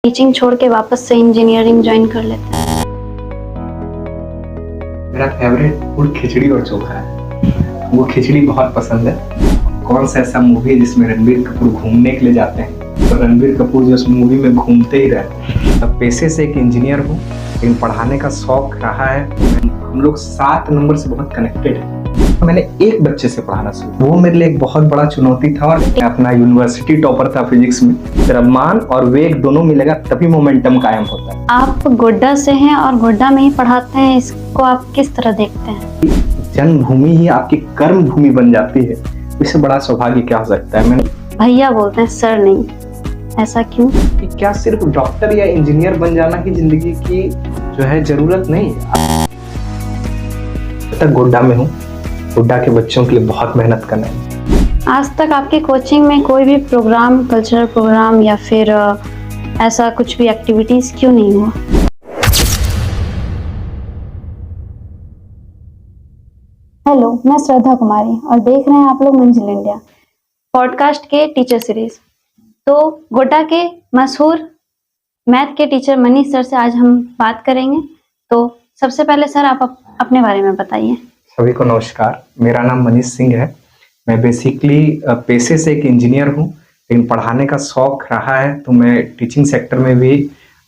Teaching छोड़ के वापस से इंजीनियरिंग ज्वाइन कर लेते हैं? मेरा फेवरेट फूड खिचड़ी और चोखा है। वो खिचड़ी बहुत पसंद है। कौन सा ऐसा मूवी है जिसमें रणबीर कपूर घूमने के लिए जाते हैं तो रणबीर कपूर जो उस मूवी में घूमते ही रहते हैं। अब पेशे से एक इंजीनियर हूँ, लेकिन पढ़ाने का शौक रहा है। हम लोग 7 नंबर से बहुत कनेक्टेड हैं। मैंने एक बच्चे से पढ़ाना शुरू, वो मेरे लिए एक बहुत बड़ा चुनौती था। और अपना यूनिवर्सिटी टॉपर था फिजिक्स में। द्रव्यमान और वेग दोनों मिलेगा तभी मोमेंटम कायम होता है। आप गोड्डा से हैं और गोड्डा में ही पढ़ाते हैं, इसको आप किस तरह देखते हैं? जन्मभूमि ही आपकी कर्म भूमि बन जाती है, इससे बड़ा सौभाग्य क्या हो सकता है। मैंने भैया बोलते हैं, सर नहीं। ऐसा क्यों? कि क्या सिर्फ डॉक्टर या इंजीनियर बन जाना ही जिंदगी की जो है जरूरत नहीं है। तक गोड्डा में हूँ, गोड्डा के बच्चों के लिए बहुत मेहनत करना है। आज तक आपकी कोचिंग में कोई भी प्रोग्राम, कल्चरल प्रोग्राम या फिर ऐसा कुछ भी एक्टिविटीज क्यों नहीं हुआ? हेलो, मैं श्रद्धा कुमारी और देख रहे हैं आप लोग मंजिल इंडिया पॉडकास्ट के टीचर सीरीज। तो गोड्डा के मशहूर मैथ के टीचर मनीष सर से आज हम बात करेंगे। तो सबसे पहले सर आप अपने बारे में बताइए। सभी को नमस्कार, मेरा नाम मनीष सिंह है। मैं बेसिकली पेशे से एक इंजीनियर हूँ, लेकिन पढ़ाने का शौक रहा है। तो मैं टीचिंग सेक्टर में भी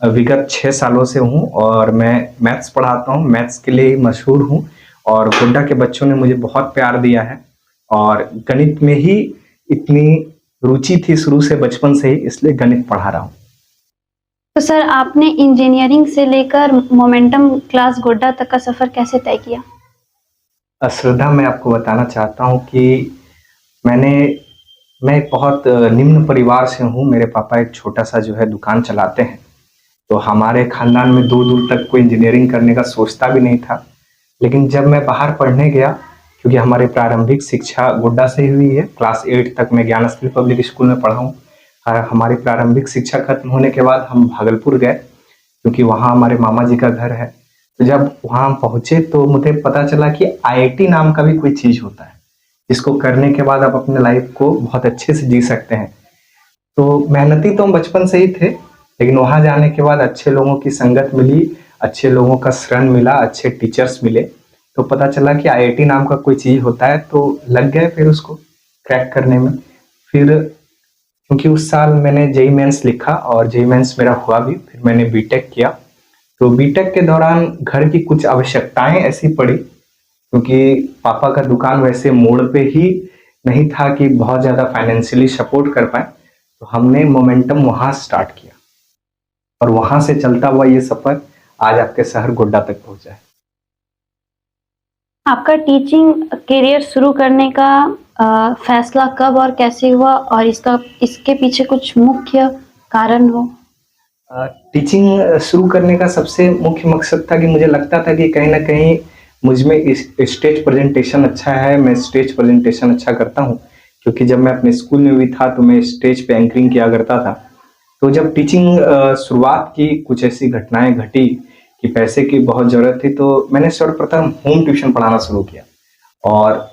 विगत 6 सालों से हूँ और मैं मैथ्स पढ़ाता हूँ। मैथ्स के लिए मशहूर हूँ और गोड्डा के बच्चों ने मुझे बहुत प्यार दिया है। और गणित में ही इतनी रुचि थी शुरू से, बचपन से ही, इसलिए गणित पढ़ा रहा हूँ। तो सर, आपने इंजीनियरिंग से लेकर मोमेंटम क्लास गोड्डा तक का सफर कैसे तय किया? श्रद्धा, मैं आपको बताना चाहता हूँ कि मैं एक बहुत निम्न परिवार से हूँ। मेरे पापा एक छोटा सा जो है दुकान चलाते हैं। तो हमारे खानदान में दूर दूर तक कोई इंजीनियरिंग करने का सोचता भी नहीं था। लेकिन जब मैं बाहर पढ़ने गया, क्योंकि हमारी प्रारंभिक शिक्षा गोड्डा से ही हुई है, क्लास 8 तक मैं ज्ञानस्पील पब्लिक स्कूल में पढ़ा हूँ। हमारी प्रारंभिक शिक्षा खत्म होने के बाद हम भागलपुर गए, क्योंकि वहाँ हमारे मामा जी का घर है। तो जब वहाँ हम पहुँचे तो मुझे पता चला कि आईआईटी नाम का भी कोई चीज़ होता है, जिसको करने के बाद आप अपने लाइफ को बहुत अच्छे से जी सकते हैं। तो मेहनती तो हम बचपन से ही थे, लेकिन वहाँ जाने के बाद अच्छे लोगों की संगत मिली, अच्छे लोगों का शरण मिला, अच्छे टीचर्स मिले। तो पता चला कि आईआईटी नाम का कोई चीज़ होता है, तो लग गए फिर उसको क्रैक करने में। फिर क्योंकि उस साल मैंने जेईई मेंस लिखा और जेईई मेंस मेरा हुआ भी, फिर मैंने बीटेक किया। तो बीटेक के दौरान घर की कुछ आवश्यकताएं ऐसी पड़ी, क्योंकि पापा का दुकान वैसे मोड़ पे ही नहीं था कि बहुत ज़्यादा फाइनेंशियली सपोर्ट कर पाए। तो हमने मोमेंटम वहाँ स्टार्ट किया और वहाँ से चलता हुआ ये सफ़र आज आपके शहर गोड्डा तक पहुँचा है। आपका टीचिंग करियर शुरू करने का फैसला कब और कैसे हुआ, और इसके पीछे कुछ मुख्य कारण हो? टीचिंग शुरू करने का सबसे मुख्य मकसद था कि मुझे लगता था कि कहीं ना कहीं मुझ में स्टेज प्रेजेंटेशन अच्छा है, मैं स्टेज प्रेजेंटेशन अच्छा करता हूँ। क्योंकि जब मैं अपने स्कूल में भी था तो मैं स्टेज पे एंकरिंग किया करता था। तो जब टीचिंग शुरुआत की, कुछ ऐसी घटनाएं घटी कि पैसे की बहुत ज़रूरत थी, तो मैंने सर्वप्रथम होम ट्यूशन पढ़ाना शुरू किया। और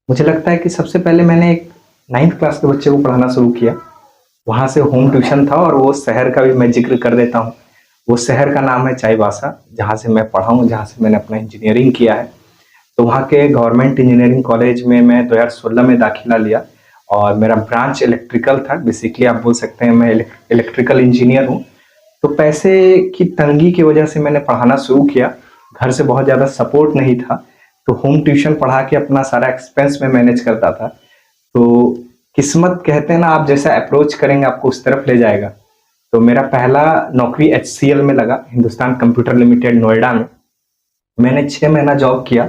मुझे लगता है कि सबसे पहले मैंने एक 9th क्लास के बच्चे को पढ़ाना शुरू किया। वहाँ से होम ट्यूशन था और वो शहर का भी मैं जिक्र कर देता हूँ। वो शहर का नाम है चाईबासा, जहाँ से मैं पढ़ा हूँ, जहाँ से मैंने अपना इंजीनियरिंग किया है। तो वहाँ के गवर्नमेंट इंजीनियरिंग कॉलेज में मैं 2016 में दाखिला लिया और मेरा ब्रांच इलेक्ट्रिकल था। बेसिकली आप बोल सकते हैं मैं इलेक्ट्रिकल इंजीनियर हूँ। तो पैसे की तंगी की वजह से मैंने पढ़ाना शुरू किया। घर से बहुत ज़्यादा सपोर्ट नहीं था, तो होम ट्यूशन पढ़ा के अपना सारा एक्सपेंस में मैनेज करता था। तो किस्मत कहते हैं ना, आप जैसा अप्रोच करेंगे आपको उस तरफ ले जाएगा। तो मेरा पहला नौकरी HCL में लगा, हिंदुस्तान कंप्यूटर लिमिटेड, नोएडा में। मैंने 6 महीना जॉब किया।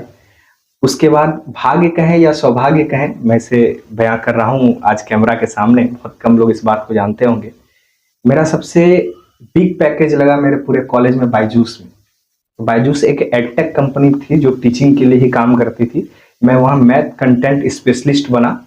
उसके बाद भाग्य कहें या सौभाग्य कहें, मैं इसे बयां कर रहा हूँ आज कैमरा के सामने, बहुत कम लोग इस बात को जानते होंगे। मेरा सबसे बिग पैकेज लगा मेरे पूरे कॉलेज में बायजूस में। बायजूस एक एडटेक कंपनी थी जो टीचिंग के लिए ही काम करती थी। मैं वहाँ मैथ कंटेंट स्पेशलिस्ट बना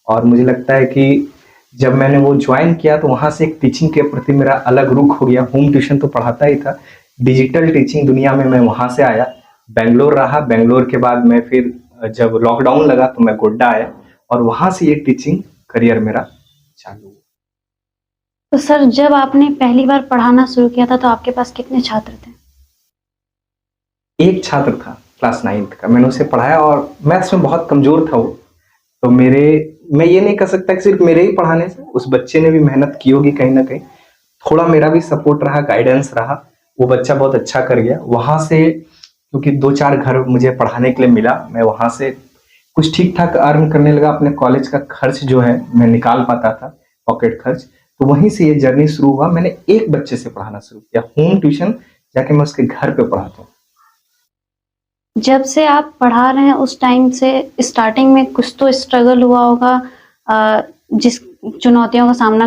और मुझे लगता है कि जब मैंने वो ज्वाइन किया तो वहाँ से एक टीचिंग के प्रति मेरा अलग रुख हो गया। होम ट्यूशन तो पढ़ाता ही था, डिजिटल टीचिंग दुनिया में मैं वहाँ से आया, बेंगलोर रहा। बेंगलोर के बाद मैं फिर जब लॉकडाउन लगा तो मैं गोड्डा आया और वहाँ से ये टीचिंग करियर मेरा चालू हुआ। तो सर जब आपने पहली बार पढ़ाना शुरू किया था तो आपके पास कितने छात्र थे? एक छात्र था क्लास 9th का, मैंने उसे पढ़ाया और मैथ्स में बहुत कमजोर था वो। तो मैं ये नहीं कह सकता कि सिर्फ मेरे ही पढ़ाने से, उस बच्चे ने भी मेहनत की होगी कहीं ना कहीं। थोड़ा मेरा भी सपोर्ट रहा, गाइडेंस रहा, वो बच्चा बहुत अच्छा कर गया वहां से। क्योंकि 2-4 घर मुझे पढ़ाने के लिए मिला, मैं वहां से कुछ ठीक ठाक अर्न करने लगा, अपने कॉलेज का खर्च जो है मैं निकाल पाता था, पॉकेट खर्च। तो वहीं से ये जर्नी शुरू हुआ। मैंने एक बच्चे से पढ़ाना शुरू किया, होम ट्यूशन जाके मैं उसके घर पे पढ़ाता हूँ। जब से आप पढ़ा रहे हैं उस टाइम से स्टार्टिंग में कुछ तो स्ट्रगल हुआ होगा, जिस चुनौतियों का सामना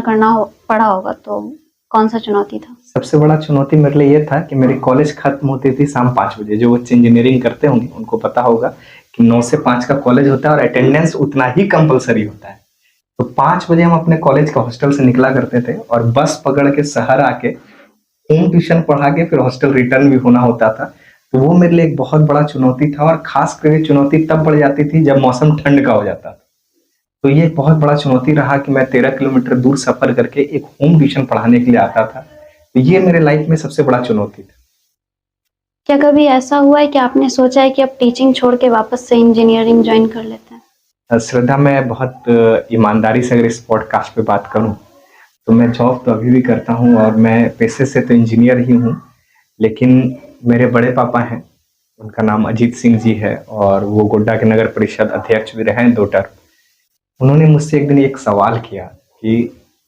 पड़ा होगा, तो कौन सा चुनौती था? सबसे बड़ा चुनौती मेरे लिए ये था कि मेरी कॉलेज खत्म होती थी शाम 5 बजे। जो बच्चे इंजीनियरिंग करते होंगे उनको पता होगा कि 9 से 5 का कॉलेज होता है और अटेंडेंस उतना ही कंपलसरी होता है। तो 5 बजे हम अपने कॉलेज का हॉस्टल से निकला करते थे और बस पकड़ के शहर आके होम ट्यूशन पढ़ा के फिर हॉस्टल रिटर्न भी होना होता था। तो वो मेरे लिए एक बहुत बड़ा चुनौती था, और खास करके चुनौती तब बढ़ जाती थी जब मौसम ठंड का हो जाता था। तो ये एक बहुत बड़ा चुनौती रहा कि मैं 13 किलोमीटर दूर सफर करके एक होम ट्यूशन पढ़ाने के लिए आता था। तो ये मेरे लाइफ में सबसे बड़ा चुनौती था। क्या कभी ऐसा हुआ है कि आपने सोचा है कि अब टीचिंग छोड़ के वापस से इंजीनियरिंग ज्वाइन कर लेते हैं? श्रद्धा, मैं बहुत ईमानदारी से अगर इस पॉडकास्ट पे बात करूं तो मैं जॉब तो अभी भी करता हूं और मैं पेशे से तो इंजीनियर ही हूं। लेकिन मेरे बड़े पापा हैं, उनका नाम अजीत सिंह जी है और वो गोड्डा के नगर परिषद अध्यक्ष भी रहे हैं 2 टर्म। उन्होंने मुझसे एक दिन एक सवाल किया कि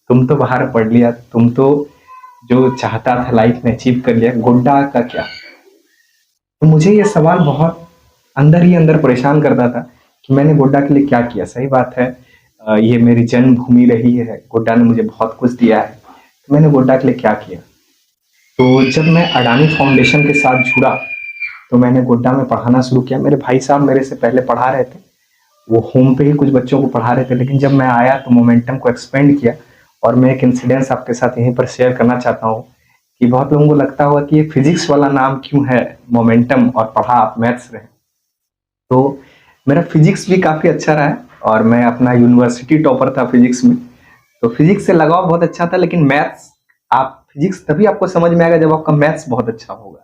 तुम तो बाहर पढ़ लिया, तुम तो जो चाहता था लाइफ में अचीव कर लिया, गोड्डा का क्या? तो मुझे ये सवाल बहुत अंदर ही अंदर परेशान करता था कि मैंने गोड्डा के लिए क्या किया। सही बात है, ये मेरी जन्मभूमि रही है, गोड्डा ने मुझे बहुत कुछ दिया है, तो मैंने गोड्डा के लिए क्या किया? तो जब मैं अडानी फाउंडेशन के साथ जुड़ा तो मैंने गोड्डा में पढ़ाना शुरू किया। मेरे भाई साहब मेरे से पहले पढ़ा रहे थे, वो होम पे ही कुछ बच्चों को पढ़ा रहे थे, लेकिन जब मैं आया तो मोमेंटम को एक्सपेंड किया। और मैं एक इंसिडेंस आपके साथ यहीं पर शेयर करना चाहता हूँ कि बहुत लोगों को लगता होगा कि ये फिजिक्स वाला नाम क्यों है मोमेंटम और पढ़ा आप मैथ्स रहे। तो मेरा फिजिक्स भी काफी अच्छा रहा है और मैं अपना यूनिवर्सिटी टॉपर था फिजिक्स में। तो फिजिक्स से लगाव बहुत अच्छा था, लेकिन मैथ्स, आप फिजिक्स तभी आपको समझ में आएगा जब आपका मैथ्स बहुत अच्छा होगा।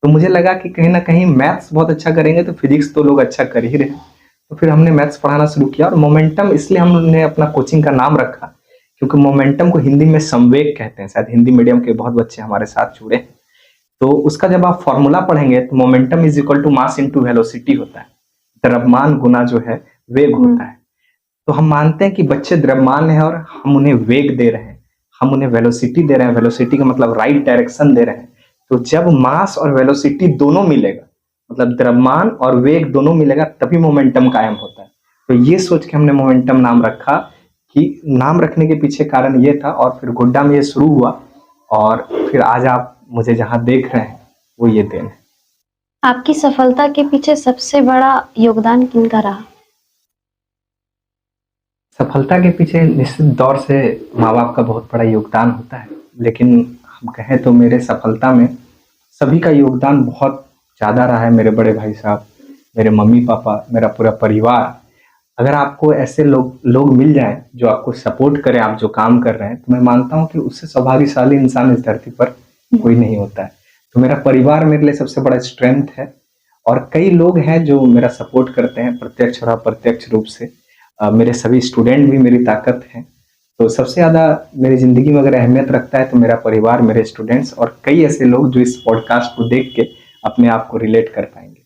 तो मुझे लगा कि कहीं ना कहीं मैथ्स बहुत अच्छा करेंगे तो फिजिक्स तो लोग अच्छा कर ही रहे हैं। तो फिर हमने मैथ्स पढ़ाना शुरू किया और मोमेंटम इसलिए हमने अपना कोचिंग का नाम रखा क्योंकि मोमेंटम को हिंदी में संवेग कहते हैं। शायद हिंदी मीडियम के बहुत बच्चे हमारे साथ जुड़े हैं। तो उसका जब आप फॉर्मूला पढ़ेंगे तो momentum is equal to mass into velocity होता है। द्रव्यमान गुना जो है वेग होता है। तो हम मानते हैं कि बच्चे द्रव्यमान है और हम उन्हें वेग दे रहे हैं, हम उन्हें वेलोसिटी दे रहे हैं। वेलोसिटी का मतलब राइट डायरेक्शन दे रहे हैं। तो जब मास और वेलोसिटी दोनों मिलेगा, मतलब द्रव्यमान और वेग दोनों मिलेगा, तभी मोमेंटम कायम होता है। तो ये सोच के हमने मोमेंटम नाम रखा। कि नाम रखने के पीछे कारण ये था और फिर गोड्डा में ये शुरू हुआ और फिर आज आप मुझे जहां देख रहे हैं वो ये देन है। आपकी सफलता के पीछे सबसे बड़ा योगदान किनका रहा? सफलता के पीछे निश्चित दौर से माँ बाप का बहुत बड़ा योगदान होता है, लेकिन हम कहें तो मेरे सफलता में सभी का योगदान बहुत ज़्यादा रहा है। मेरे बड़े भाई साहब, मेरे मम्मी पापा, मेरा पूरा परिवार। अगर आपको ऐसे लोग मिल जाएं जो आपको सपोर्ट करें, आप जो काम कर रहे हैं, तो मैं मानता हूं कि उससे सौभाग्यशाली इंसान इस धरती पर कोई नहीं होता है। तो मेरा परिवार मेरे लिए सबसे बड़ा स्ट्रेंथ है और कई लोग हैं जो मेरा सपोर्ट करते हैं प्रत्यक्ष और अप्रत्यक्ष रूप से। मेरे सभी स्टूडेंट भी मेरी ताकत हैं। तो सबसे ज़्यादा मेरी ज़िंदगी में अगर अहमियत रखता है तो मेरा परिवार, मेरे स्टूडेंट्स और कई ऐसे लोग जो इस पॉडकास्ट को देख के अपने आप को रिलेट कर पाएंगे।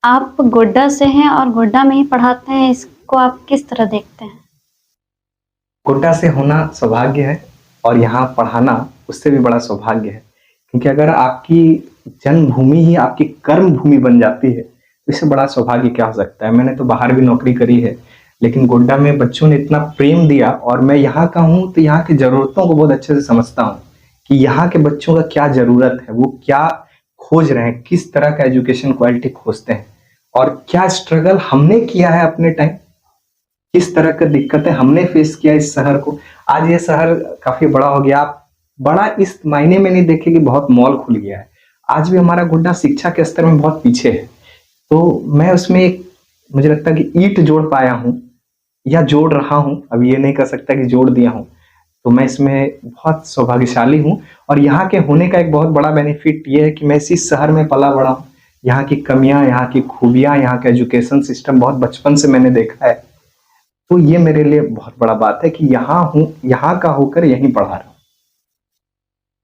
आप गोड्डा से हैं और गोड्डा में ही पढ़ाते हैं, इसको आप किस तरह देखते हैं? गोड्डा से होना सौभाग्य है और यहाँ पढ़ाना उससे भी बड़ा सौभाग्य है। क्योंकि अगर आपकी जन्मभूमि ही आपकी कर्म भूमि बन जाती है तो इससे बड़ा सौभाग्य क्या हो सकता है। मैंने तो बाहर भी नौकरी करी है, लेकिन गोड्डा में बच्चों ने इतना प्रेम दिया और मैं यहाँ का हूँ तो यहाँ की जरूरतों को बहुत अच्छे से समझता हूँ कि यहाँ के बच्चों का क्या जरूरत है, वो क्या खोज रहे हैं, किस तरह का एजुकेशन क्वालिटी खोजते हैं और क्या स्ट्रगल हमने किया है अपने टाइम, किस तरह की दिक्कतें हमने फेस किया इस शहर को। आज ये शहर काफी बड़ा हो गया। आप बड़ा इस मायने में नहीं देखे कि बहुत मॉल खुल गया है। आज भी हमारा गोड्डा शिक्षा के स्तर में बहुत पीछे है। तो मैं उसमें एक, मुझे लगता है कि ईंट जोड़ पाया हूँ या जोड़ रहा हूँ, अब ये नहीं कह सकता कि जोड़ दिया हूँ। तो मैं इसमें बहुत सौभाग्यशाली हूँ। और यहाँ के होने का एक बहुत बड़ा बेनिफिट ये है कि मैं इसी शहर में पला बड़ा हूँ। यहाँ की कमियां, यहाँ की खूबियां, यहाँ का एजुकेशन सिस्टम बहुत बचपन से मैंने देखा है। तो ये मेरे लिए बहुत बड़ा बात है कि यहाँ हूँ, यहाँ का होकर यहीं पढ़ा रहा हूँ।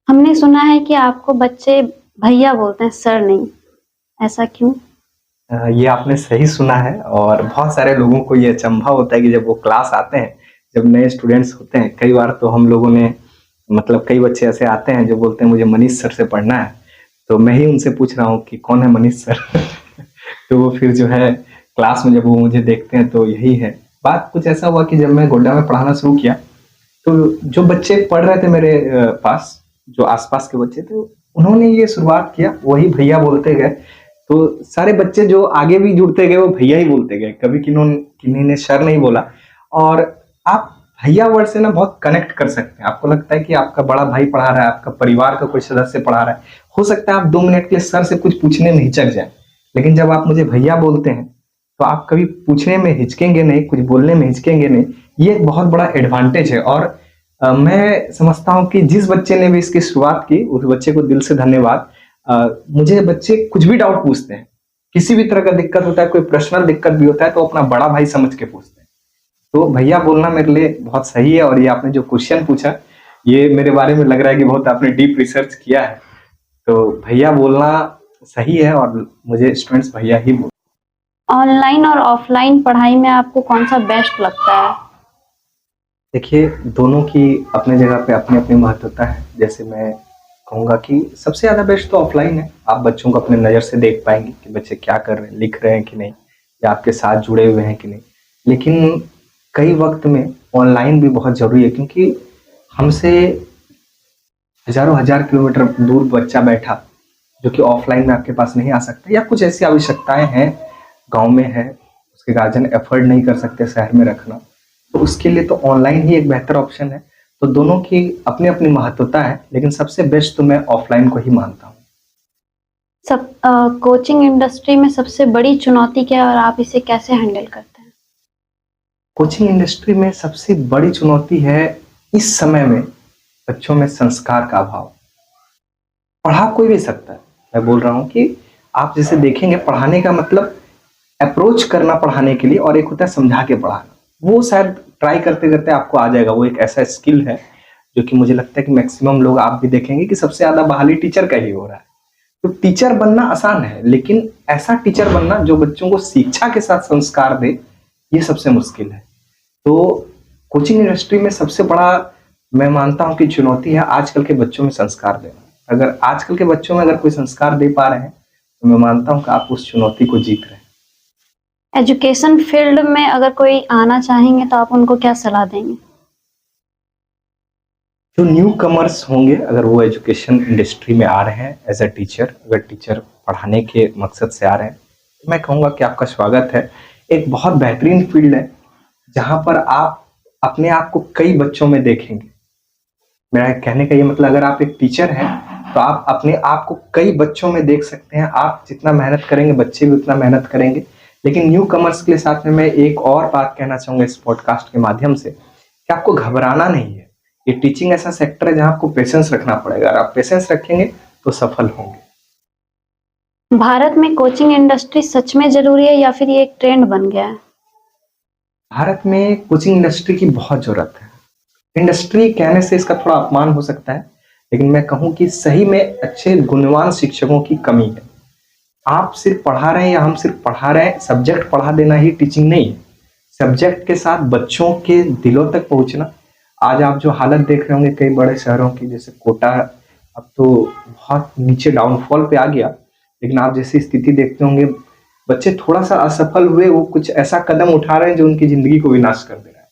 हमने सुना है कि आपको बच्चे भैया बोलते हैं, सर नहीं, ऐसा क्यों? ये आपने सही सुना है। और बहुत सारे लोगों को ये अचंभा होता है कि जब वो क्लास आते हैं, जब नए स्टूडेंट्स होते हैं, कई बार तो हम लोगों ने मतलब कई बच्चे ऐसे आते हैं जो बोलते हैं मुझे मनीष सर से पढ़ना है। तो मैं ही उनसे पूछ रहा हूँ कि कौन है मनीष सर। तो वो फिर जो है क्लास में जब वो मुझे देखते हैं तो यही है। बात कुछ ऐसा हुआ कि जब मैं गोड्डा में पढ़ाना शुरू किया तो जो बच्चे पढ़ रहे थे मेरे पास, जो आसपास के बच्चे थे, उन्होंने ये शुरुआत किया, वही भैया बोलते गए। तो सारे बच्चे जो आगे भी जुड़ते गए वो भैया ही बोलते गए, कभी किन्हीं ने सर नहीं बोला। और आप भैया वर्ड से ना बहुत कनेक्ट कर सकते हैं। आपको लगता है कि आपका बड़ा भाई पढ़ा रहा है, आपका परिवार का कोई सदस्य पढ़ा रहा है। हो सकता है आप 2 मिनट के लिए सर से कुछ पूछने में हिचक जाए, लेकिन जब आप मुझे भैया बोलते हैं तो आप कभी पूछने में हिचकेंगे नहीं, कुछ बोलने में हिचकेंगे नहीं। ये एक बहुत बड़ा एडवांटेज है। और मैं समझता हूँ कि जिस बच्चे ने भी इसकी शुरुआत की उस बच्चे को दिल से धन्यवाद। मुझे बच्चे कुछ भी डाउट पूछते हैं, किसी भी तरह का दिक्कत होता है, कोई पर्सनल दिक्कत भी होता है तो अपना बड़ा भाई समझ के पूछते हैं। तो भैया बोलना मेरे लिए बहुत सही है। और ये आपने जो क्वेश्चन पूछा, ये मेरे बारे में लग रहा है कि बहुत आपने डीप रिसर्च किया है। तो भैया बोलना सही है और मुझे स्टूडेंट्स भैया ही बोल। ऑनलाइन और ऑफलाइन पढ़ाई में आपको कौन सा बेस्ट लगता है? देखिए, दोनों की अपने जगह पे अपनी अपनी महत्वता है। जैसे मैं कहूँगा कि सबसे ज़्यादा बेस्ट तो ऑफलाइन है। आप बच्चों को अपने नज़र से देख पाएंगे कि बच्चे क्या कर रहे हैं, लिख रहे हैं कि नहीं, या आपके साथ जुड़े हुए हैं कि नहीं। लेकिन कई वक्त में ऑनलाइन भी बहुत ज़रूरी है, क्योंकि हमसे हज़ारों हज़ार किलोमीटर दूर बच्चा बैठा जो कि ऑफलाइन में आपके पास नहीं आ सकता, या कुछ ऐसी आवश्यकताएं हैं, गांव में है, उसके गार्जियन एफर्ड नहीं कर सकते शहर में रखना, तो उसके लिए तो ऑनलाइन ही एक बेहतर ऑप्शन है। तो दोनों की अपनी अपनी महत्वता है, लेकिन सबसे बेस्ट तो मैं ऑफलाइन को ही मानता हूँ। कोचिंग इंडस्ट्री में सबसे बड़ी चुनौती क्या है और आप इसे कैसे हैंडल करते हैं? कोचिंग इंडस्ट्री में सबसे बड़ी चुनौती है इस समय में बच्चों में संस्कार का अभाव। पढ़ा कोई भी सकता है, मैं बोल रहा हूँ कि आप जैसे देखेंगे, पढ़ाने का मतलब अप्रोच करना पढ़ाने के लिए, और एक होता है समझा के पढ़ाना। वो शायद ट्राई करते करते आपको आ जाएगा। वो एक ऐसा स्किल है जो कि मुझे लगता है कि मैक्सिमम लोग, आप भी देखेंगे कि सबसे ज्यादा बहाली टीचर का ही हो रहा है। तो टीचर बनना आसान है, लेकिन ऐसा टीचर बनना जो बच्चों को शिक्षा के साथ संस्कार दे, ये सबसे मुश्किल है। तो कोचिंग इंडस्ट्री में सबसे बड़ा मैं मानता हूं कि चुनौती है आजकल के बच्चों में संस्कार देना। अगर आजकल के बच्चों में अगर कोई संस्कार दे पा रहे हैं तो मैं मानता हूं कि आप उस चुनौती को जीत रहे हैं। एजुकेशन फील्ड में अगर कोई आना चाहेंगे तो आप उनको क्या सलाह देंगे? जो न्यू कमर्स होंगे, अगर वो एजुकेशन इंडस्ट्री में आ रहे हैं एज अ टीचर, अगर टीचर पढ़ाने के मकसद से आ रहे हैं, तो मैं कहूँगा कि आपका स्वागत है। एक बहुत बेहतरीन फील्ड है जहाँ पर आप अपने आप को कई बच्चों में देखेंगे। मेरा कहने का ये मतलब, अगर आप एक टीचर हैं तो आप अपने आप को कई बच्चों में देख सकते हैं। आप जितना मेहनत करेंगे बच्चे भी उतना मेहनत करेंगे। लेकिन न्यू कमर्स के साथ में मैं एक और बात कहना चाहूँगा इस पॉडकास्ट के माध्यम से, कि आपको घबराना नहीं है। ये टीचिंग ऐसा सेक्टर है जहाँ आपको पेशेंस रखना पड़ेगा। अगर आप पेशेंस रखेंगे तो सफल होंगे। भारत में कोचिंग इंडस्ट्री सच में जरूरी है या फिर ये एक ट्रेंड बन गया है? भारत में कोचिंग इंडस्ट्री की बहुत जरूरत है। इंडस्ट्री कहने से इसका थोड़ा अपमान हो सकता है, लेकिन मैं कहूँ कि सही में अच्छे गुणवान शिक्षकों की कमी है। आप सिर्फ पढ़ा रहे हैं या हम सिर्फ पढ़ा रहे हैं, सब्जेक्ट पढ़ा देना ही टीचिंग नहीं है। सब्जेक्ट के साथ बच्चों के दिलों तक पहुंचना। आज आप जो हालत देख रहे होंगे कई बड़े शहरों की, जैसे कोटा अब तो बहुत नीचे डाउनफॉल पे आ गया, लेकिन आप जैसी स्थिति देखते होंगे, बच्चे थोड़ा सा असफल हुए, वो कुछ ऐसा कदम उठा रहे हैं जो उनकी जिंदगी को विनाश कर दे रहा है।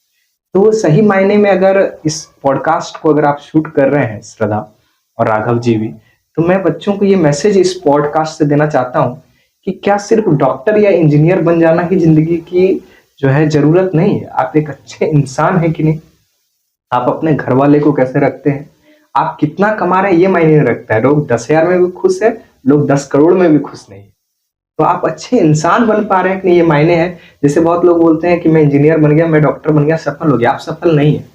तो सही मायने में अगर इस पॉडकास्ट को अगर आप शूट कर रहे हैं, श्रद्धा और राघव जी भी, तो मैं बच्चों को ये मैसेज इस पॉडकास्ट से देना चाहता हूँ कि क्या सिर्फ डॉक्टर या इंजीनियर बन जाना ही जिंदगी की जो है जरूरत नहीं है। आप एक अच्छे इंसान है कि नहीं, आप अपने घर वाले को कैसे रखते हैं, आप कितना कमा रहे हैं, ये मायने नहीं रखता है। लोग 10,000 में भी खुश है, लोग 10 करोड़ में भी खुश नहीं। तो आप अच्छे इंसान बन पा रहे हैं कि नहीं, ये मायने हैं। जैसे बहुत लोग बोलते हैं कि मैं इंजीनियर बन गया, मैं डॉक्टर बन गया, सफल हो गया। आप सफल नहीं है।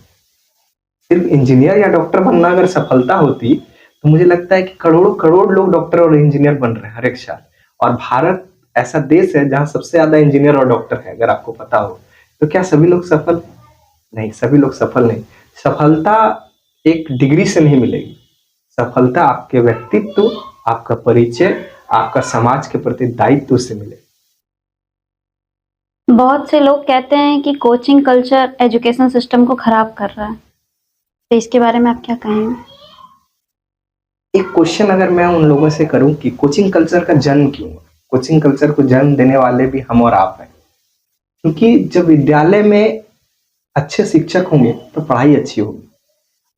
सिर्फ इंजीनियर या डॉक्टर बनना अगर सफलता होती तो मुझे लगता है कि करोड़ों करोड़ लोग डॉक्टर और इंजीनियर बन रहे हैं हर एक साल। और भारत ऐसा देश है जहां सबसे ज्यादा इंजीनियर और डॉक्टर है, अगर आपको पता हो। तो क्या सभी लोग सफल? नहीं, सभी लोग सफल नहीं। सफलता एक डिग्री से नहीं मिलेगी। सफलता आपके व्यक्तित्व, आपका परिचय, आपका समाज के प्रति दायित्व से मिले। बहुत से लोग कहते हैं कि कोचिंग कल्चर एजुकेशन सिस्टम को खराब कर रहा है, तो इसके बारे में आप क्या कहेंगे? एक क्वेश्चन अगर मैं उन लोगों से करूं कि कोचिंग कल्चर का जन्म क्यों हुआ? कोचिंग कल्चर को जन्म देने वाले भी हम और आप हैं। क्योंकि जब विद्यालय में अच्छे शिक्षक होंगे तो पढ़ाई अच्छी होगी,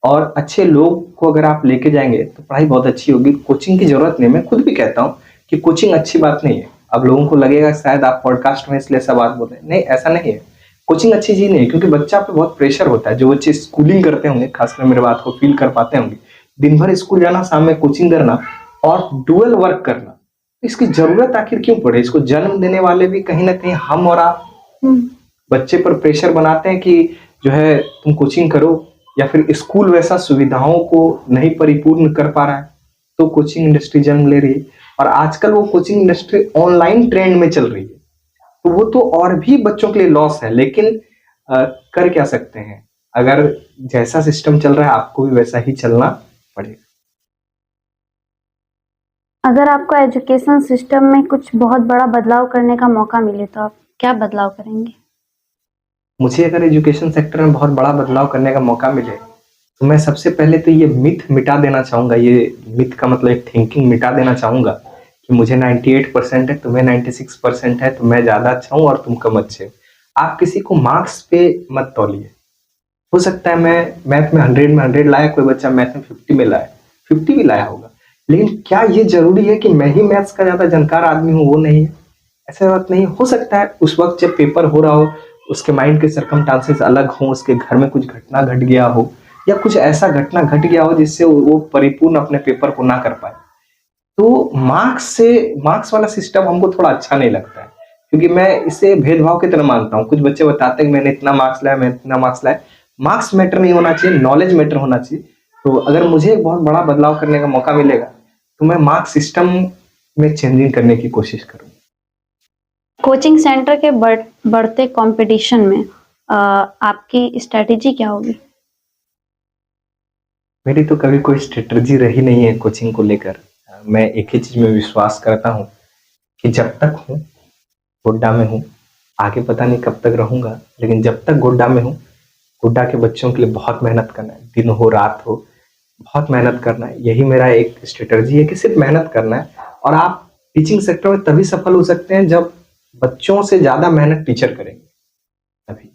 और अच्छे लोग को अगर आप लेके जाएंगे तो पढ़ाई बहुत अच्छी होगी। कोचिंग की जरूरत नहीं, मैं खुद भी कहता हूँ कि कोचिंग अच्छी बात नहीं है। अब लोगों को लगेगा शायद आप पॉडकास्ट में इसलिए ऐसा बात बोल रहे हैं, नहीं ऐसा नहीं है। कोचिंग अच्छी चीज नहीं है, क्योंकि बच्चा पे बहुत प्रेशर होता है। जो बच्चे स्कूलिंग करते होंगे, खासकर मेरे बात को फील कर पाते होंगे, दिन भर स्कूल जाना, शाम में कोचिंग करना और डुअल वर्क करना, इसकी जरूरत आखिर क्यों पड़े? इसको जन्म देने वाले भी कहीं ना कहीं हम और आप बच्चे पर प्रेशर बनाते हैं कि जो है तुम कोचिंग करो, या फिर स्कूल वैसा सुविधाओं को नहीं परिपूर्ण कर पा रहा है तो कोचिंग इंडस्ट्री जन्म ले रही है। और आजकल वो कोचिंग इंडस्ट्री ऑनलाइन ट्रेंड में चल रही है, तो वो तो और भी बच्चों के लिए लॉस है। लेकिन कर क्या सकते हैं? अगर जैसा सिस्टम चल रहा है आपको भी वैसा ही चलना पड़ेगा। अगर आपको एजुकेशन सिस्टम में कुछ बहुत बड़ा बदलाव करने का मौका मिले तो आप क्या बदलाव करेंगे? मुझे अगर एजुकेशन सेक्टर में बहुत बड़ा बदलाव करने का मौका मिले तो मैं सबसे पहले तो ये मिथ मिटा देना चाहूंगा। ये मिथ का मतलब एक थिंकिंग मिटा देना चाहूंगा कि मुझे 98% है, तुम्हें 96% है, तो मैं ज्यादा अच्छा हूं और तुम कम अच्छे हो। आप किसी को मार्क्स पे मत तौलिए। हो सकता है मैं मैथ में 100 लाया, कोई बच्चा मैथ में 50 में लाया, 50 भी लाया होगा, लेकिन क्या ये जरूरी है कि मैं ही मैथ्स का ज्यादा जानकार आदमी हूँ? वो नहीं है, ऐसा बात नहीं। हो सकता है उस वक्त जब पेपर हो रहा हो उसके माइंड के सर्कमस्टांसेस अलग हो, उसके घर में कुछ घटना घट गया हो, या कुछ ऐसा घटना घट गया हो जिससे वो परिपूर्ण अपने पेपर को ना कर पाए। तो मार्क्स वाला सिस्टम हमको थोड़ा अच्छा नहीं लगता है, क्योंकि मैं इसे भेदभाव की तरह मानता हूँ। कुछ बच्चे बताते हैं कि मैंने इतना मार्क्स लाया, मैं इतना मार्क्स लाया। मार्क्स मैटर नहीं होना चाहिए, नॉलेज मैटर होना चाहिए। तो अगर मुझे एक बहुत बड़ा बदलाव करने का मौका मिलेगा तो मैं मार्क्स सिस्टम में चेंजिंग करने की कोशिश करूंगा। कोचिंग सेंटर के बढ़ते कंपटीशन में आपकी स्ट्रेटेजी क्या होगी? मेरी तो कभी कोई स्ट्रेटजी रही नहीं है कोचिंग को लेकर। मैं एक ही चीज में विश्वास करता हूँ कि जब तक हूँ गोड्डा में हूँ, आगे पता नहीं कब तक रहूंगा, लेकिन जब तक गोड्डा में हूँ, गोड्डा के बच्चों के लिए बहुत मेहनत करना है। दिन हो रात हो, बहुत मेहनत करना है। यही मेरा एक स्ट्रेटजी है कि सिर्फ मेहनत करना है। और आप टीचिंग सेक्टर में तभी सफल हो सकते हैं जब बच्चों से ज्यादा मेहनत टीचर करेंगे, तभी।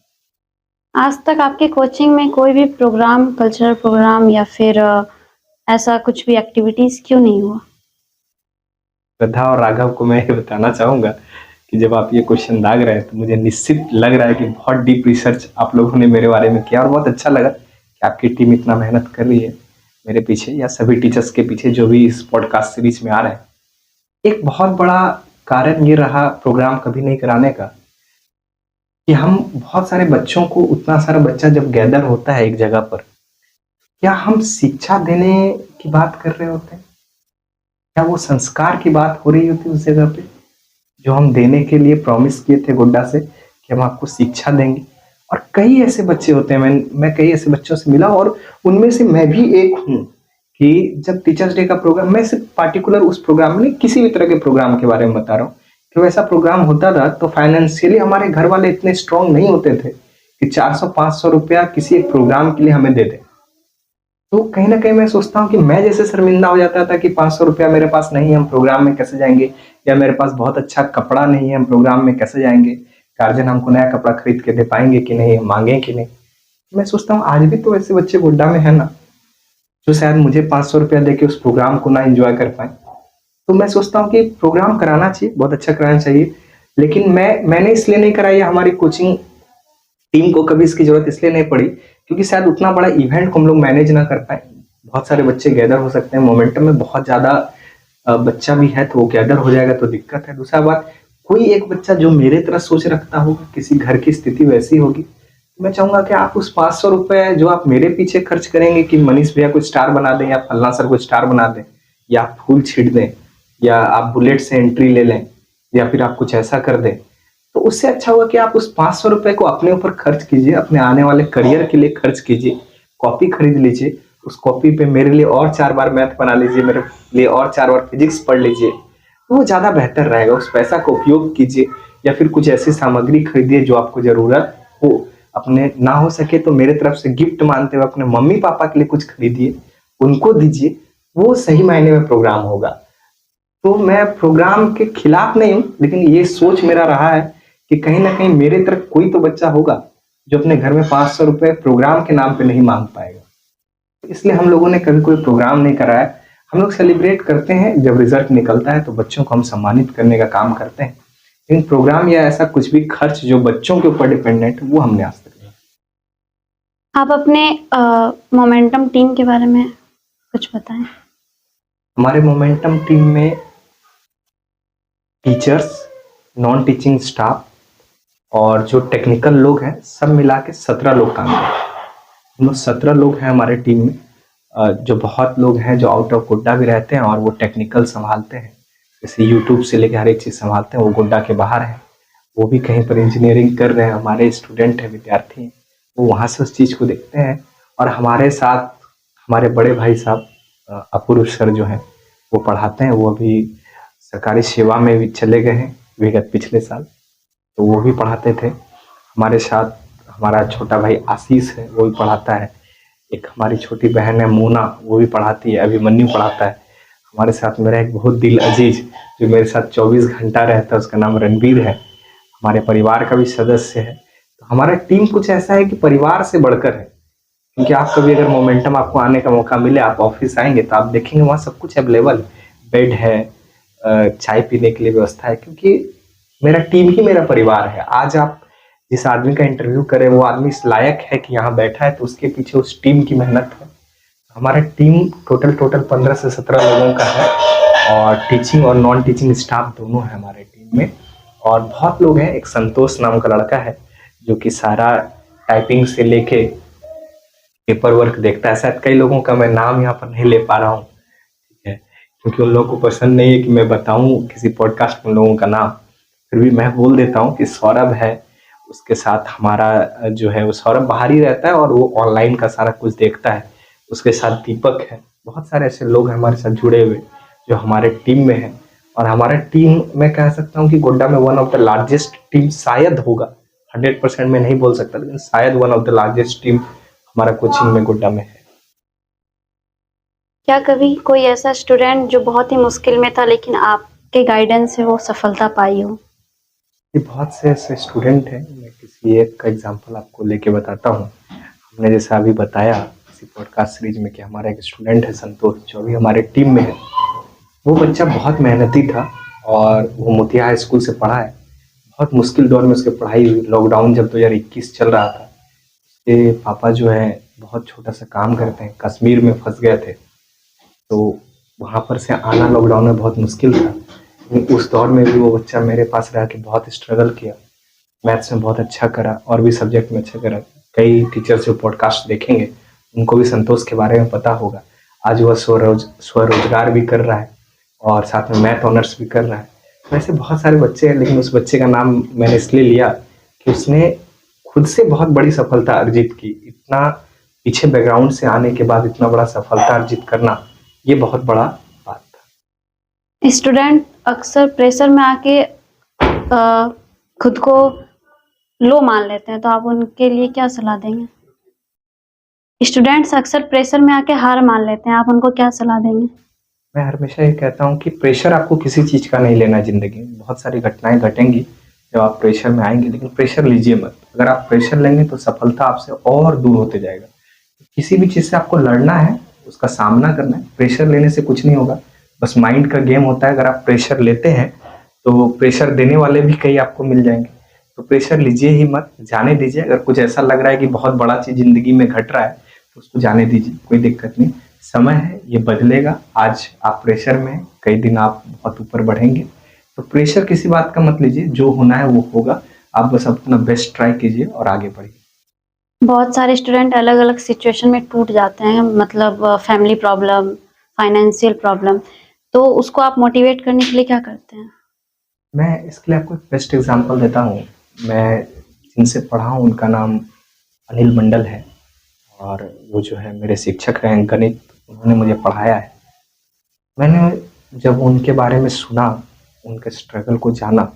आज तक आपके कोचिंग में कोई भी प्रोग्राम, कल्चरल प्रोग्राम या फिर ऐसा कुछ भी एक्टिविटीज क्यों नहीं हुआ? श्रद्धा और राघव को मैं ये बताना चाहूंगा कि जब आप ये क्वेश्चन दाग रहे हैं तो मुझे निश्चित लग रहा है कि बहुत डीप रिसर्च आप लोगों ने मेरे बारे में किया, और बहुत अच्छा लगा कि आपकी टीम इतना मेहनत कर रही है मेरे पीछे, या सभी टीचर्स के पीछे जो भी इस पॉडकास्ट सीरीज में आ रहे हैं। एक बहुत बड़ा कारण ये रहा प्रोग्राम कभी नहीं कराने का कि हम बहुत सारे बच्चों को, उतना सारा बच्चा जब गैदर होता है एक जगह पर, क्या हम शिक्षा देने की बात कर रहे होते हैं? क्या वो संस्कार की बात हो रही होती है उस जगह पे, जो हम देने के लिए प्रॉमिस किए थे गोड्डा से कि हम आपको शिक्षा देंगे? और कई ऐसे बच्चे होते हैं, मैं कई ऐसे बच्चों से मिला, और उनमें से मैं भी एक हूँ कि जब टीचर्स डे का प्रोग्राम, मैं सिर्फ पार्टिकुलर उस प्रोग्राम में नहीं, किसी भी तरह के प्रोग्राम के बारे में बता रहा हूँ, कि वैसा प्रोग्राम होता था तो फाइनेंशियली हमारे घर वाले इतने स्ट्रांग नहीं होते थे कि 400-500 रुपया किसी एक प्रोग्राम के लिए हमें दे दें। तो कहीं ना कहीं मैं सोचता हूँ कि मैं जैसे शर्मिंदा हो जाता था कि 500 रुपया मेरे पास नहीं है, हम प्रोग्राम में कैसे जाएंगे, या मेरे पास बहुत अच्छा कपड़ा नहीं है, हम प्रोग्राम में कैसे जाएंगे, गार्जियन हमको नया कपड़ा खरीद के दे पाएंगे कि नहीं, मांगे कि नहीं। मैं सोचता हूँ आज भी तो ऐसे बच्चे गोड्डा में है ना, जो शायद मुझे 500 रुपया दे के उस प्रोग्राम को ना एंजॉय कर पाए। तो मैं सोचता हूँ कि प्रोग्राम कराना चाहिए, बहुत अच्छा कराना चाहिए, लेकिन मैंने इसलिए नहीं कराई, हमारी कोचिंग टीम को कभी इसकी जरूरत इसलिए नहीं पड़ी क्योंकि शायद उतना बड़ा इवेंट को हम लोग मैनेज ना कर पाए। बहुत सारे बच्चे गैदर हो सकते हैं, मोमेंटम में बहुत ज्यादा बच्चा भी है तो वो गैदर हो जाएगा तो दिक्कत है। दूसरा बात, कोई एक बच्चा जो मेरे तरह सोच रखता होगा, किसी घर की स्थिति वैसी होगी, मैं चाहूंगा कि आप उस 500 रुपए जो आप मेरे पीछे खर्च करेंगे कि मनीष भैया को स्टार बना दें या फल्ला सर को स्टार बना दें या आप फूल छीट दें या आप बुलेट से एंट्री ले लें या फिर आप कुछ ऐसा कर दें, तो उससे अच्छा होगा कि आप उस 500 रुपए को अपने ऊपर खर्च कीजिए, अपने आने वाले करियर के लिए खर्च कीजिए। कॉपी खरीद लीजिए, उस कॉपी पे मेरे लिए और 4 बार मैथ बना लीजिए, मेरे लिए और 4 बार फिजिक्स पढ़ लीजिए, तो वो ज्यादा बेहतर रहेगा। उस पैसा का उपयोग कीजिए या फिर कुछ ऐसी सामग्री खरीदिए जो आपको जरूरत हो। अपने ना हो सके तो मेरे तरफ से गिफ्ट मानते हुए अपने मम्मी पापा के लिए कुछ खरीदिए, उनको दीजिए, वो सही मायने में प्रोग्राम होगा। तो मैं प्रोग्राम के खिलाफ नहीं हूं, लेकिन ये सोच मेरा रहा है कि कहीं ना कहीं मेरे तरफ कोई तो बच्चा होगा जो अपने घर में 500 रुपए प्रोग्राम के नाम पे नहीं मांग पाएगा। इसलिए हम लोगों ने कभी कोई प्रोग्राम नहीं कराया। हम लोग सेलिब्रेट करते हैं, जब रिजल्ट निकलता है तो बच्चों को हम सम्मानित करने का काम करते हैं, लेकिन प्रोग्राम या ऐसा कुछ भी खर्च जो बच्चों के ऊपर डिपेंडेंट वो हमने आज तक नहीं। आप अपने मोमेंटम टीम के बारे में कुछ बताएं। हमारे मोमेंटम टीम में टीचर्स, नॉन टीचिंग स्टाफ और जो टेक्निकल लोग हैं सब मिला के 17 लोग काम करते हैं। हम लोग 17 लोग हैं हमारे टीम में। जो बहुत लोग हैं जो आउट ऑफ गोड्डा भी रहते हैं और वो टेक्निकल संभालते हैं, जैसे यूट्यूब से लेकर हर एक चीज़ संभालते हैं, वो गोड्डा के बाहर हैं। वो भी कहीं पर इंजीनियरिंग कर रहे हैं, हमारे स्टूडेंट हैं, विद्यार्थी हैं, वो वहाँ से उस चीज़ को देखते हैं। और हमारे साथ हमारे बड़े भाई साहब अपूर्व सर जो हैं वो पढ़ाते हैं। वो अभी सरकारी सेवा में भी चले गए हैं विगत पिछले साल, तो वो भी पढ़ाते थे। हमारे साथ हमारा छोटा भाई आशीष है, वो भी पढ़ाता है। एक हमारी छोटी बहन है मोना, वो भी पढ़ाती है। अभिमन्यु पढ़ाता है। हमारे साथ मेरा एक बहुत दिल अजीज जो मेरे साथ 24 घंटा रहता है, उसका नाम रणबीर है, हमारे परिवार का भी सदस्य है। तो हमारा टीम कुछ ऐसा है कि परिवार से बढ़कर है, क्योंकि आप कभी अगर मोमेंटम आपको आने का मौका मिले, आप ऑफिस आएंगे तो आप देखेंगे वहाँ सब कुछ अवेलेबल है। बेड है, चाय पीने के लिए व्यवस्था है, क्योंकि मेरा टीम ही मेरा परिवार है। आज आप जिस आदमी का इंटरव्यू करें वो आदमी इस लायक है कि यहाँ बैठा है, तो उसके पीछे उस टीम की मेहनत है। हमारा टीम टोटल 15 से 17 लोगों का है और टीचिंग और नॉन टीचिंग स्टाफ दोनों है हमारे टीम में। और बहुत लोग हैं, एक संतोष नाम का लड़का है जो कि सारा टाइपिंग से लेके पेपर वर्क देखता है। शायद कई लोगों का मैं नाम यहाँ पर नहीं ले पा रहा हूँ, ठीक है, क्योंकि उन लोगों को पसंद नहीं है कि मैं बताऊं किसी पॉडकास्ट में उन लोगों का नाम। फिर भी मैं बोल देता हूँ कि सौरभ है, उसके साथ हमारा जो है वो सौरभ बाहर ही रहता है और वो ऑनलाइन का सारा कुछ देखता है। उसके साथ दीपक है। बहुत सारे ऐसे लोग हैं हमारे साथ जुड़े हुए जो हमारे टीम में हैं। और हमारा टीम मैं कह सकता हूँ कि गोड्डा में one of the largest team शायद होगा, 100% में नहीं बोल सकता, लेकिन शायद one of the largest team हमारा कोचिंग में गोड्डा में है। क्या कभी कोई ऐसा स्टूडेंट जो बहुत ही मुश्किल में था लेकिन आपके गाइडेंस से वो सफलता पाई हो? ये बहुत से ऐसे स्टूडेंट हैं, मैं किसी एक का एग्जांपल आपको लेके बताता हूँ। हमने जैसा अभी बताया किसी पॉडकास्ट सीरीज में कि हमारा एक स्टूडेंट है संतोष, जो अभी हमारे टीम में है। वो बच्चा बहुत मेहनती था और वो मोतिया हाई स्कूल से पढ़ा है। बहुत मुश्किल दौर में उसकी पढ़ाई हुई। लॉकडाउन जब 2021 चल रहा था, उसके पापा जो है बहुत छोटा सा काम करते हैं, कश्मीर में फंस गए थे, तो वहाँ पर से आना लॉकडाउन में बहुत मुश्किल था। उस दौर में भी वो बच्चा मेरे पास रह के बहुत स्ट्रगल किया। मैथ्स में बहुत अच्छा करा और भी सब्जेक्ट में अच्छा करा। कई टीचर्स जो पॉडकास्ट देखेंगे उनको भी संतोष के बारे में पता होगा। आज वह स्वरोजगार भी कर रहा है और साथ में मैथ ऑनर्स भी कर रहा है। वैसे बहुत सारे बच्चे हैं, लेकिन उस बच्चे का नाम मैंने इसलिए लिया कि उसने खुद से बहुत बड़ी सफलता अर्जित की। इतना पीछे बैकग्राउंड से आने के बाद इतना बड़ा सफलता अर्जित करना, ये बहुत बड़ा बात था। स्टूडेंट अक्सर प्रेशर में आके खुद को लो मान लेते हैं, तो आप उनके लिए क्या सलाह देंगे? स्टूडेंट्स अक्सर प्रेशर में आके हार मान लेते हैं, आप उनको क्या सलाह देंगे? मैं हमेशा ये कहता हूँ कि प्रेशर आपको किसी चीज़ का नहीं लेना। जिंदगी में बहुत सारी घटनाएं घटेंगी जब आप प्रेशर में आएंगे, लेकिन प्रेशर लीजिए मत। अगर आप प्रेशर लेंगे तो सफलता आपसे और दूर होते जाएगा। किसी भी चीज़ से आपको लड़ना है, उसका सामना करना है। प्रेशर लेने से कुछ नहीं होगा, बस माइंड का गेम होता है। अगर आप प्रेशर लेते हैं तो प्रेशर देने वाले भी कई आपको मिल जाएंगे। तो प्रेशर लीजिए ही मत, जाने दीजिए। अगर कुछ ऐसा लग रहा है कि बहुत बड़ा चीज जिंदगी में घट रहा है तो उसको जाने दीजिए, कोई दिक्कत नहीं। समय है, ये बदलेगा। आज आप प्रेशर में हैं, कई दिन आप बहुत ऊपर बढ़ेंगे। तो प्रेशर किसी बात का मत लीजिए, जो होना है वो होगा। आप बस अपना बेस्ट ट्राई कीजिए और आगे बढ़िए। बहुत सारे स्टूडेंट अलग अलग सिचुएशन में टूट जाते हैं, मतलब फैमिली प्रॉब्लम, फाइनेंशियल प्रॉब्लम, तो उसको आप मोटिवेट करने के लिए क्या करते हैं? मैं इसके लिए आपको एक बेस्ट एग्जांपल देता हूँ। मैं जिनसे पढ़ा हूँ उनका नाम अनिल मंडल है, और वो जो है मेरे शिक्षक रहे हैं गणित, उन्होंने मुझे पढ़ाया है। मैंने जब उनके बारे में सुना, उनके स्ट्रगल को जाना,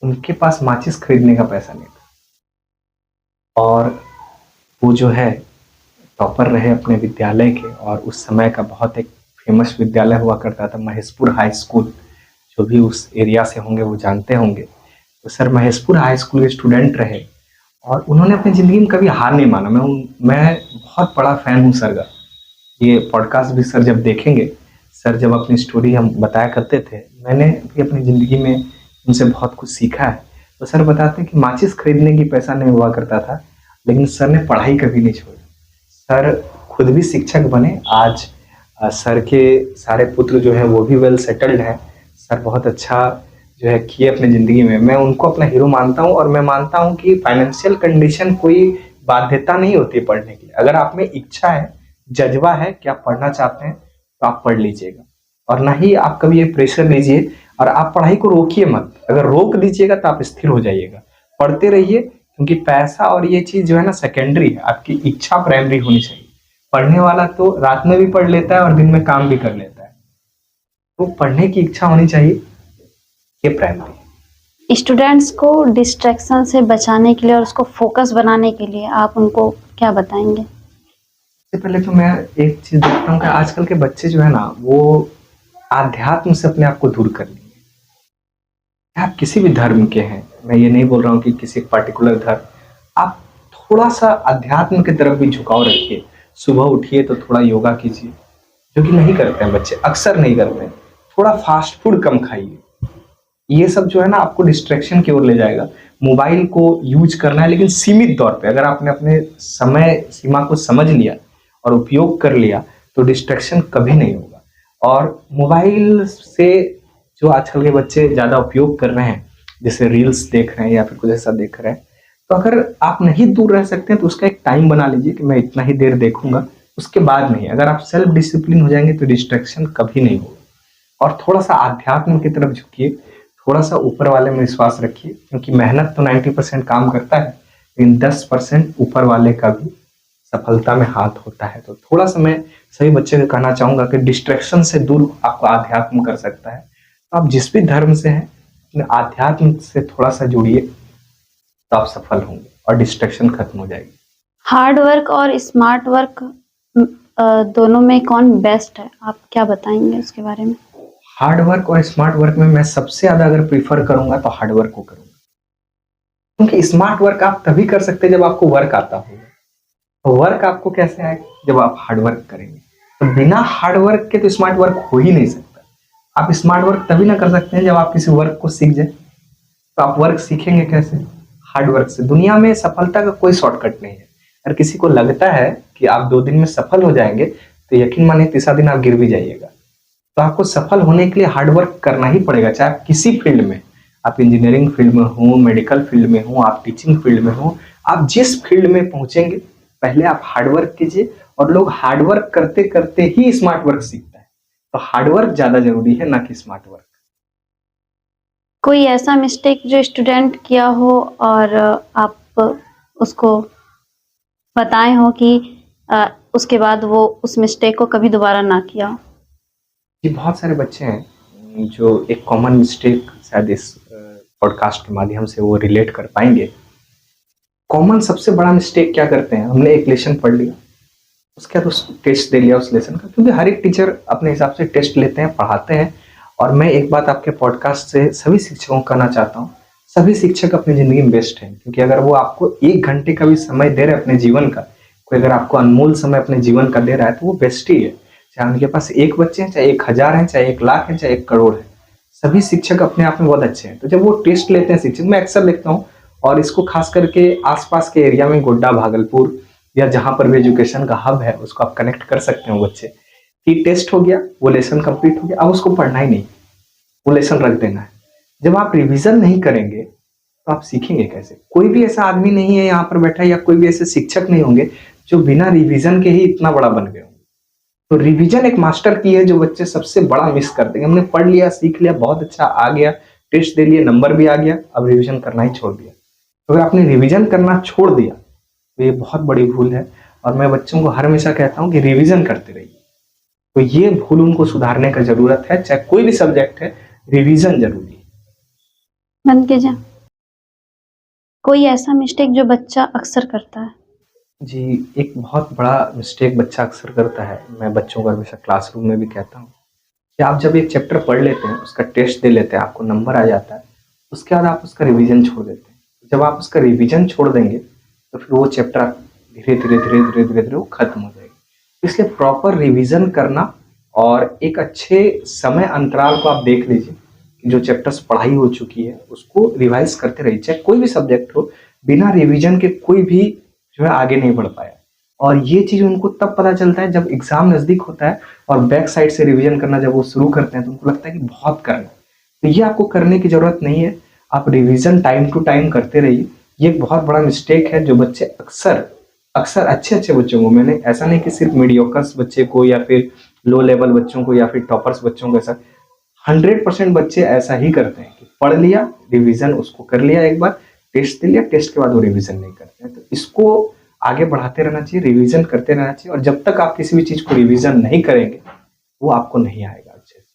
उनके पास माचिस खरीदने का पैसा नहीं था, और वो जो है टॉपर रहे अपने विद्यालय के। और उस समय का बहुत एक फेमस विद्यालय हुआ करता था महेशपुर हाई स्कूल, जो भी उस एरिया से होंगे वो जानते होंगे। तो सर महेशपुर हाई स्कूल के स्टूडेंट रहे, और उन्होंने अपनी ज़िंदगी में कभी हार नहीं माना। मैं बहुत बड़ा फ़ैन हूँ सर का। ये पॉडकास्ट भी सर जब देखेंगे, सर जब अपनी स्टोरी हम बताया करते थे, मैंने भी अपनी ज़िंदगी में उनसे बहुत कुछ सीखा है। तो सर बताते हैं कि माचिस खरीदने की पैसा नहीं हुआ करता था, लेकिन सर ने पढ़ाई कभी नहीं छोड़ी। सर खुद भी शिक्षक बने। आज सर के सारे पुत्र जो हैं वो भी वेल सेटल्ड हैं। सर बहुत अच्छा जो है किए अपनी ज़िंदगी में। मैं उनको अपना हीरो मानता हूँ, और मैं मानता हूँ कि फाइनेंशियल कंडीशन कोई बाध्यता नहीं होती पढ़ने की। अगर आप में इच्छा है, जज्बा है कि आप पढ़ना चाहते हैं, तो आप पढ़ लीजिएगा, और ना ही आप कभी ये प्रेशर लीजिए। और आप पढ़ाई को रोकिए मत। अगर रोक दीजिएगा तो आप स्थिर हो जाइएगा। पढ़ते रहिए, क्योंकि पैसा और ये चीज़ जो है ना सेकेंडरी है, आपकी इच्छा प्राइमरी होनी चाहिए। पढ़ने वाला तो रात में भी पढ़ लेता है और दिन में काम भी कर लेता है, तो पढ़ने की इच्छा होनी चाहिए, ये प्राइमरी है। स्टूडेंट्स को डिस्ट्रैक्शन से बचाने के लिए और उसको फोकस बनाने के लिए आप उनको क्या बताएंगे? सबसे पहले तो मैं एक चीज़ देखता हूँ कि आजकल के बच्चे जो है ना, वो आध्यात्म से अपने आप को दूर कर लेंगे। आप किसी भी धर्म के हैं, मैं ये नहीं बोल रहा हूँ कि किसी पर्टिकुलर धर्म, आप थोड़ा सा अध्यात्म की तरफ भी झुकाव रखिए। सुबह उठिए तो थोड़ा योगा कीजिए, जो कि नहीं करते हैं बच्चे, अक्सर नहीं करते हैं। थोड़ा फास्ट फूड कम खाइए। ये सब जो है ना आपको डिस्ट्रैक्शन की ओर ले जाएगा। मोबाइल को यूज करना है, लेकिन सीमित तौर पे। अगर आपने अपने समय सीमा को समझ लिया और उपयोग कर लिया, तो डिस्ट्रैक्शन कभी नहीं होगा। और मोबाइल से जो आजकल के बच्चे ज़्यादा उपयोग कर रहे हैं, जैसे रील्स देख रहे हैं या फिर कुछ ऐसा देख रहे हैं, तो अगर आप नहीं दूर रह सकते हैं तो उसका एक टाइम बना लीजिए कि मैं इतना ही देर देखूंगा, उसके बाद नहीं। अगर आप सेल्फ डिसिप्लिन हो जाएंगे तो डिस्ट्रैक्शन कभी नहीं होगा। और थोड़ा सा आध्यात्म की तरफ झुकिए, थोड़ा सा ऊपर वाले में विश्वास रखिए, क्योंकि मेहनत तो 90% काम करता है, लेकिन 10% ऊपर वाले का भी सफलता में हाथ होता है। तो थोड़ा सा मैं सभी बच्चे को कहना चाहूंगा कि डिस्ट्रैक्शन से दूर आपको आध्यात्म कर सकता है। तो आप जिस भी धर्म से हैं, अपने आध्यात्म से थोड़ा सा जुड़िए, तो आप सफल होंगे और डिस्ट्रैक्शन खत्म हो जाएगी। हार्ड वर्क और स्मार्ट वर्क दोनों में कौन बेस्ट है, आप क्या बताएंगे उसके बारे में? हार्ड वर्क और स्मार्ट वर्क में मैं सबसे ज्यादा अगर प्रीफर करूंगा तो हार्ड वर्क को करूंगा, क्योंकि स्मार्ट वर्क आप तभी कर सकते हैं जब आपको वर्क आता हो। तो वर्क आपको कैसे आएगा? जब आप हार्ड वर्क करेंगे। तो बिना हार्ड वर्क के तो स्मार्ट वर्क हो ही नहीं सकता। आप स्मार्ट वर्क तभी ना कर सकते हैं जब आप किसी वर्क को सीख जाए। तो आप वर्क सीखेंगे कैसे? हार्ड वर्क से। दुनिया में सफलता का कोई शॉर्टकट नहीं है। अगर किसी को लगता है कि आप 2 दिन में सफल हो जाएंगे, तो यकीन मानिए तीसरा दिन आप गिर भी जाइएगा। तो आपको सफल होने के लिए हार्ड वर्क करना ही पड़ेगा, चाहे आप किसी फील्ड में, आप इंजीनियरिंग फील्ड में हो, मेडिकल फील्ड में हो, आप टीचिंग फील्ड में हो, आप जिस फील्ड में पहुंचेंगे, पहले आप हार्ड वर्क कीजिए। और लोग हार्ड वर्क करते करते ही स्मार्ट वर्क सीखता है। तो हार्ड वर्क ज्यादा जरूरी है, ना कि स्मार्ट वर्क। कोई ऐसा मिस्टेक जो स्टूडेंट किया हो और आप उसको बताए हो कि उसके बाद वो उस मिस्टेक को कभी दोबारा ना किया हो? ये बहुत सारे बच्चे हैं जो एक कॉमन मिस्टेक शायद इस पॉडकास्ट के माध्यम से वो रिलेट कर पाएंगे। कॉमन सबसे बड़ा मिस्टेक क्या करते हैं? हमने एक लेसन पढ़ लिया, उसके बाद उसको टेस्ट दे लिया उस लेसन का, क्योंकि हर एक टीचर अपने हिसाब से टेस्ट लेते हैं, पढ़ाते हैं। और मैं एक बात आपके पॉडकास्ट से सभी शिक्षकों को कहना चाहता हूँ, सभी शिक्षक अपनी ज़िंदगी में बेस्ट हैं, क्योंकि अगर वो आपको 1 घंटे का भी समय दे रहे हैं अपने जीवन का, कोई अगर आपको अनमोल समय अपने जीवन का दे रहा है, तो वो बेस्ट ही है। चाहे उनके पास 1 बच्चे हैं, चाहे 1000 हैं, चाहे 1 लाख हैं, चाहे 1 करोड़ है, सभी शिक्षक अपने आप में बहुत अच्छे हैं। तो जब वो टेस्ट लेते हैं शिक्षक, मैं अक्सर लिखता हूँ, और इसको खास करके आसपास के एरिया में गोड्डा, भागलपुर या जहाँ पर भी एजुकेशन का हब है, उसको आप कनेक्ट कर सकते हो बच्चे कि टेस्ट हो गया, वो लेसन कंप्लीट हो गया, अब उसको पढ़ना ही नहीं, वो लेसन रख देना है। जब आप रिवीजन नहीं करेंगे, तो तो आप सीखेंगे कैसे? कोई भी ऐसा आदमी नहीं है यहाँ पर बैठा, या कोई भी ऐसे शिक्षक नहीं होंगे जो बिना रिवीजन के ही इतना बड़ा बन गए होंगे। तो रिवीजन एक मास्टर की है जो बच्चे सबसे बड़ा मिस कर देंगे। हमने पढ़ लिया, सीख लिया, बहुत अच्छा आ गया, टेस्ट दे लिए, नंबर भी आ गया, अब रिवीजन करना ही छोड़ दिया। तो अगर आपने रिवीजन करना छोड़ दिया तो ये बहुत बड़ी भूल है, और मैं बच्चों को हर हमेशा कहता हूँ कि रिवीजन करते रहिए। तो ये भूल उनको सुधारने का जरूरत है, चाहे कोई भी सब्जेक्ट है, रिवीजन जरूरी है। बंद कीजिए। कोई ऐसा मिस्टेक जो बच्चा अक्सर करता है? जी, एक बहुत बड़ा मिस्टेक बच्चा अक्सर करता है, मैं बच्चों को हमेशा क्लासरूम में भी कहता हूँ कि आप जब एक चैप्टर पढ़ लेते हैं, उसका टेस्ट दे लेते हैं, आपको नंबर आ जाता है, उसके बाद आप उसका रिवीजन छोड़ देते हैं। जब आप उसका रिवीजन छोड़ देंगे तो फिर वो चैप्टर धीरे धीरे धीरे धीरे धीरे धीरे वो खत्म हो जाएगी। इसलिए प्रॉपर रिवीजन करना, और एक अच्छे समय अंतराल को आप देख लीजिए कि जो चैप्टर्स पढ़ाई हो चुकी है उसको रिवाइज करते रहिए। चाहे कोई भी सब्जेक्ट हो, बिना रिवीजन के कोई भी जो है आगे नहीं बढ़ पाया। और ये चीज उनको तब पता चलता है जब एग्जाम नजदीक होता है और बैक साइड से रिवीजन करना जब वो शुरू करते हैं तो उनको लगता है कि बहुत करना है। तो ये आपको करने की जरूरत नहीं है, आप रिवीजन टाइम टू टाइम करते रहिए। ये एक बहुत बड़ा मिस्टेक है जो बच्चे अक्सर अक्सर अच्छे अच्छे बच्चों को, मैंने ऐसा नहीं कि सिर्फ मीडियोकर्स बच्चे को या फिर लो लेवल बच्चों को या फिर टॉपर्स बच्चों को, ऐसा 100% बच्चे ऐसा ही करते हैं कि पढ़ लिया, रिवीजन उसको कर लिया, एक बार टेस्ट दे लिया, टेस्ट के बाद वो रिवीजन नहीं करते हैं। तो इसको आगे बढ़ाते रहना चाहिए, रिवीजन करते रहना चाहिए। और जब तक आप किसी भी चीज को रिवीजन नहीं करेंगे वो आपको नहीं आएगा अच्छे से।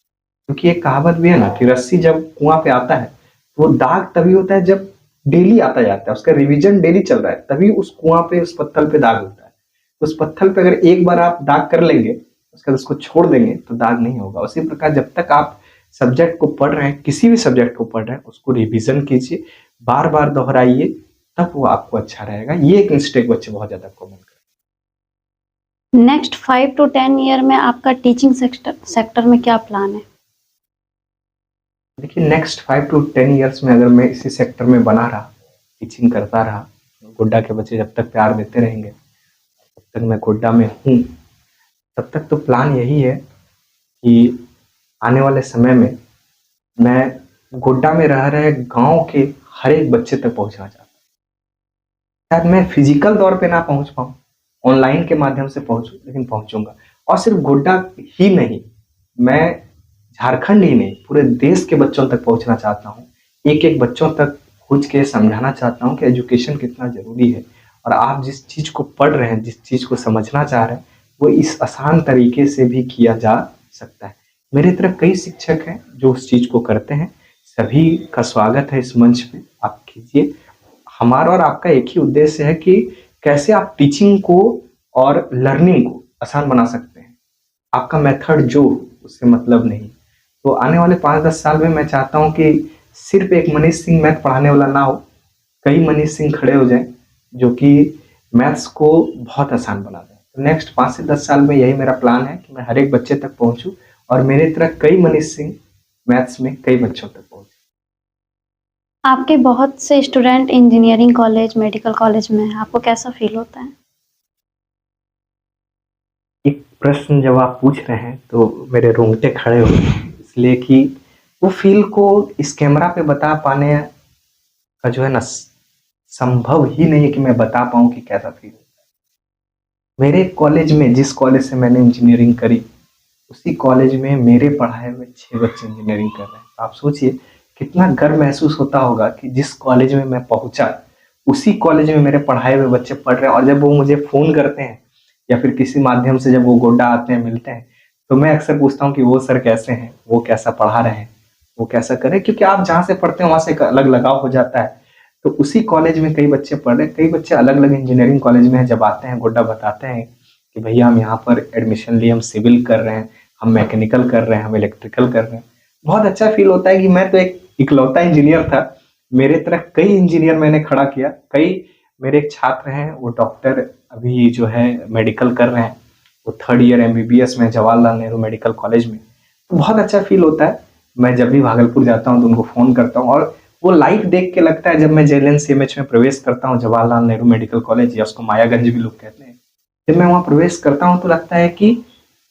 क्योंकि एक कहावत भी है ना कि रस्सी जब कुआं पे आता है तो वो दाग तभी होता है जब डेली आता जाता है, उसका रिवीजन डेली चल रहा है, तभी उस कुआं पे, उस पत्थर पे दाग होता है। उस पत्थर पे अगर एक बार आप दाग कर लेंगे, उसके बाद उसको छोड़ देंगे तो दाग नहीं होगा। उसी प्रकार जब तक आप सब्जेक्ट को पढ़ रहे हैं, किसी भी सब्जेक्ट को पढ़ रहे हैं, उसको रिवीजन कीजिए, बार बार दोहराइए, तब वो आपको अच्छा रहेगा। ये एक मिस्टेक बच्चे बहुत ज्यादा कॉमन करते हैं। नेक्स्ट 5 to 10 ईयर में आपका टीचिंग सेक्टर में क्या प्लान है? देखिए, नेक्स्ट 5 to 10 ईयर्स में अगर मैं इसी सेक्टर में बना रहा, टीचिंग करता रहा, गोड्डा के बच्चे जब तक प्यार देते रहेंगे, तब तक मैं गोड्डा में हूँ, तब तक तो प्लान यही है कि आने वाले समय में मैं गोड्डा में रह रहे गांव के हर एक बच्चे तक पहुंचना चाहता हूँ। शायद मैं फिजिकल तौर पे ना पहुंच पाऊँ, ऑनलाइन के माध्यम से पहुंचूं, लेकिन पहुंचूंगा। और सिर्फ गोड्डा ही नहीं, मैं झारखंड ही नहीं, पूरे देश के बच्चों तक पहुंचना चाहता हूँ। एक एक बच्चों तक खोज के समझाना चाहता हूँ कि एजुकेशन कितना जरूरी है, और आप जिस चीज को पढ़ रहे हैं, जिस चीज को समझना चाह रहे हैं, वो इस आसान तरीके से भी किया जा सकता है। मेरे तरफ कई शिक्षक हैं जो उस चीज को करते हैं। सभी का स्वागत है इस मंच पे, आप कीजिए। हमारा और आपका एक ही उद्देश्य है कि कैसे आप टीचिंग को और लर्निंग को आसान बना सकते हैं। आपका मेथड जो, उससे मतलब नहीं। तो आने वाले 5-10 साल में मैं चाहता हूं कि सिर्फ एक मनीष सिंह मैथ पढ़ाने वाला ना हो, कई मनीष सिंह खड़े हो जाएं जो कि मैथ्स को बहुत आसान बना दें। तो नेक्स्ट 5 से 10 साल में यही मेरा प्लान है कि मैं हर एक बच्चे तक पहुंचूं, और मेरे तरह कई मनीष सिंह मैथ्स में कई बच्चों तक पहुंचे। आपके बहुत से student engineering college, medical college में हैं, आपको कैसा फील होता है? एक प्रश्न जब आप पूछ रहे हैं तो मेरे रोंगटे खड़े हो गए, इसलिए कि वो फील को इस कैमरा पे बता पाने का जो है ना, संभव ही नहीं है कि मैं बता पाऊं कि कैसा फील होता है। मेरे कॉलेज में, जिस कॉलेज से मैंने इंजीनियरिंग करी, उसी कॉलेज में मेरे पढ़ाए हुए 6 बच्चे इंजीनियरिंग कर रहे हैं। तो आप सोचिए कितना गर्व महसूस होता होगा कि जिस कॉलेज में मैं पहुंचा, उसी कॉलेज में मेरे पढ़ाए हुए बच्चे पढ़ रहे हैं। और जब वो मुझे फोन करते हैं या फिर किसी माध्यम से जब वो गोड्डा आते हैं, मिलते हैं, तो मैं अक्सर पूछता हूँ कि वो सर कैसे हैं, वो कैसा पढ़ा रहे हैं, वो कैसा करें। क्योंकि आप जहाँ से पढ़ते हैं वहां से एक अलग लगाव हो जाता है। तो उसी कॉलेज में कई बच्चे पढ़ रहे हैं, कई बच्चे अलग अलग इंजीनियरिंग कॉलेज में हैं। जब आते हैं गोड्डा, बताते हैं कि भैया हम यहाँ पर एडमिशन लिए, हम सिविल कर रहे हैं, हम मैकेनिकल कर रहे हैं, हम इलेक्ट्रिकल कर रहे हैं। बहुत अच्छा फील होता है कि मैं तो एक इकलौता इंजीनियर था, मेरे तरह कई इंजीनियर मैंने खड़ा किया। कई मेरे एक छात्र हैं, वो डॉक्टर अभी जो है मेडिकल कर रहे हैं, वो 3rd ईयर MBBS में जवाहरलाल नेहरू मेडिकल कॉलेज में। तो बहुत अच्छा फील होता है। मैं जब भी भागलपुर जाता हूँ तो उनको फोन करता हूँ, और वो लाइव देख के लगता है, जब मैं JLNCMH में प्रवेश करता हूँ, जवाहरलाल नेहरू मेडिकल कॉलेज, या उसको मायागंज भी लोग कहते हैं, जब मैं वहां प्रवेश करता हूँ तो लगता है कि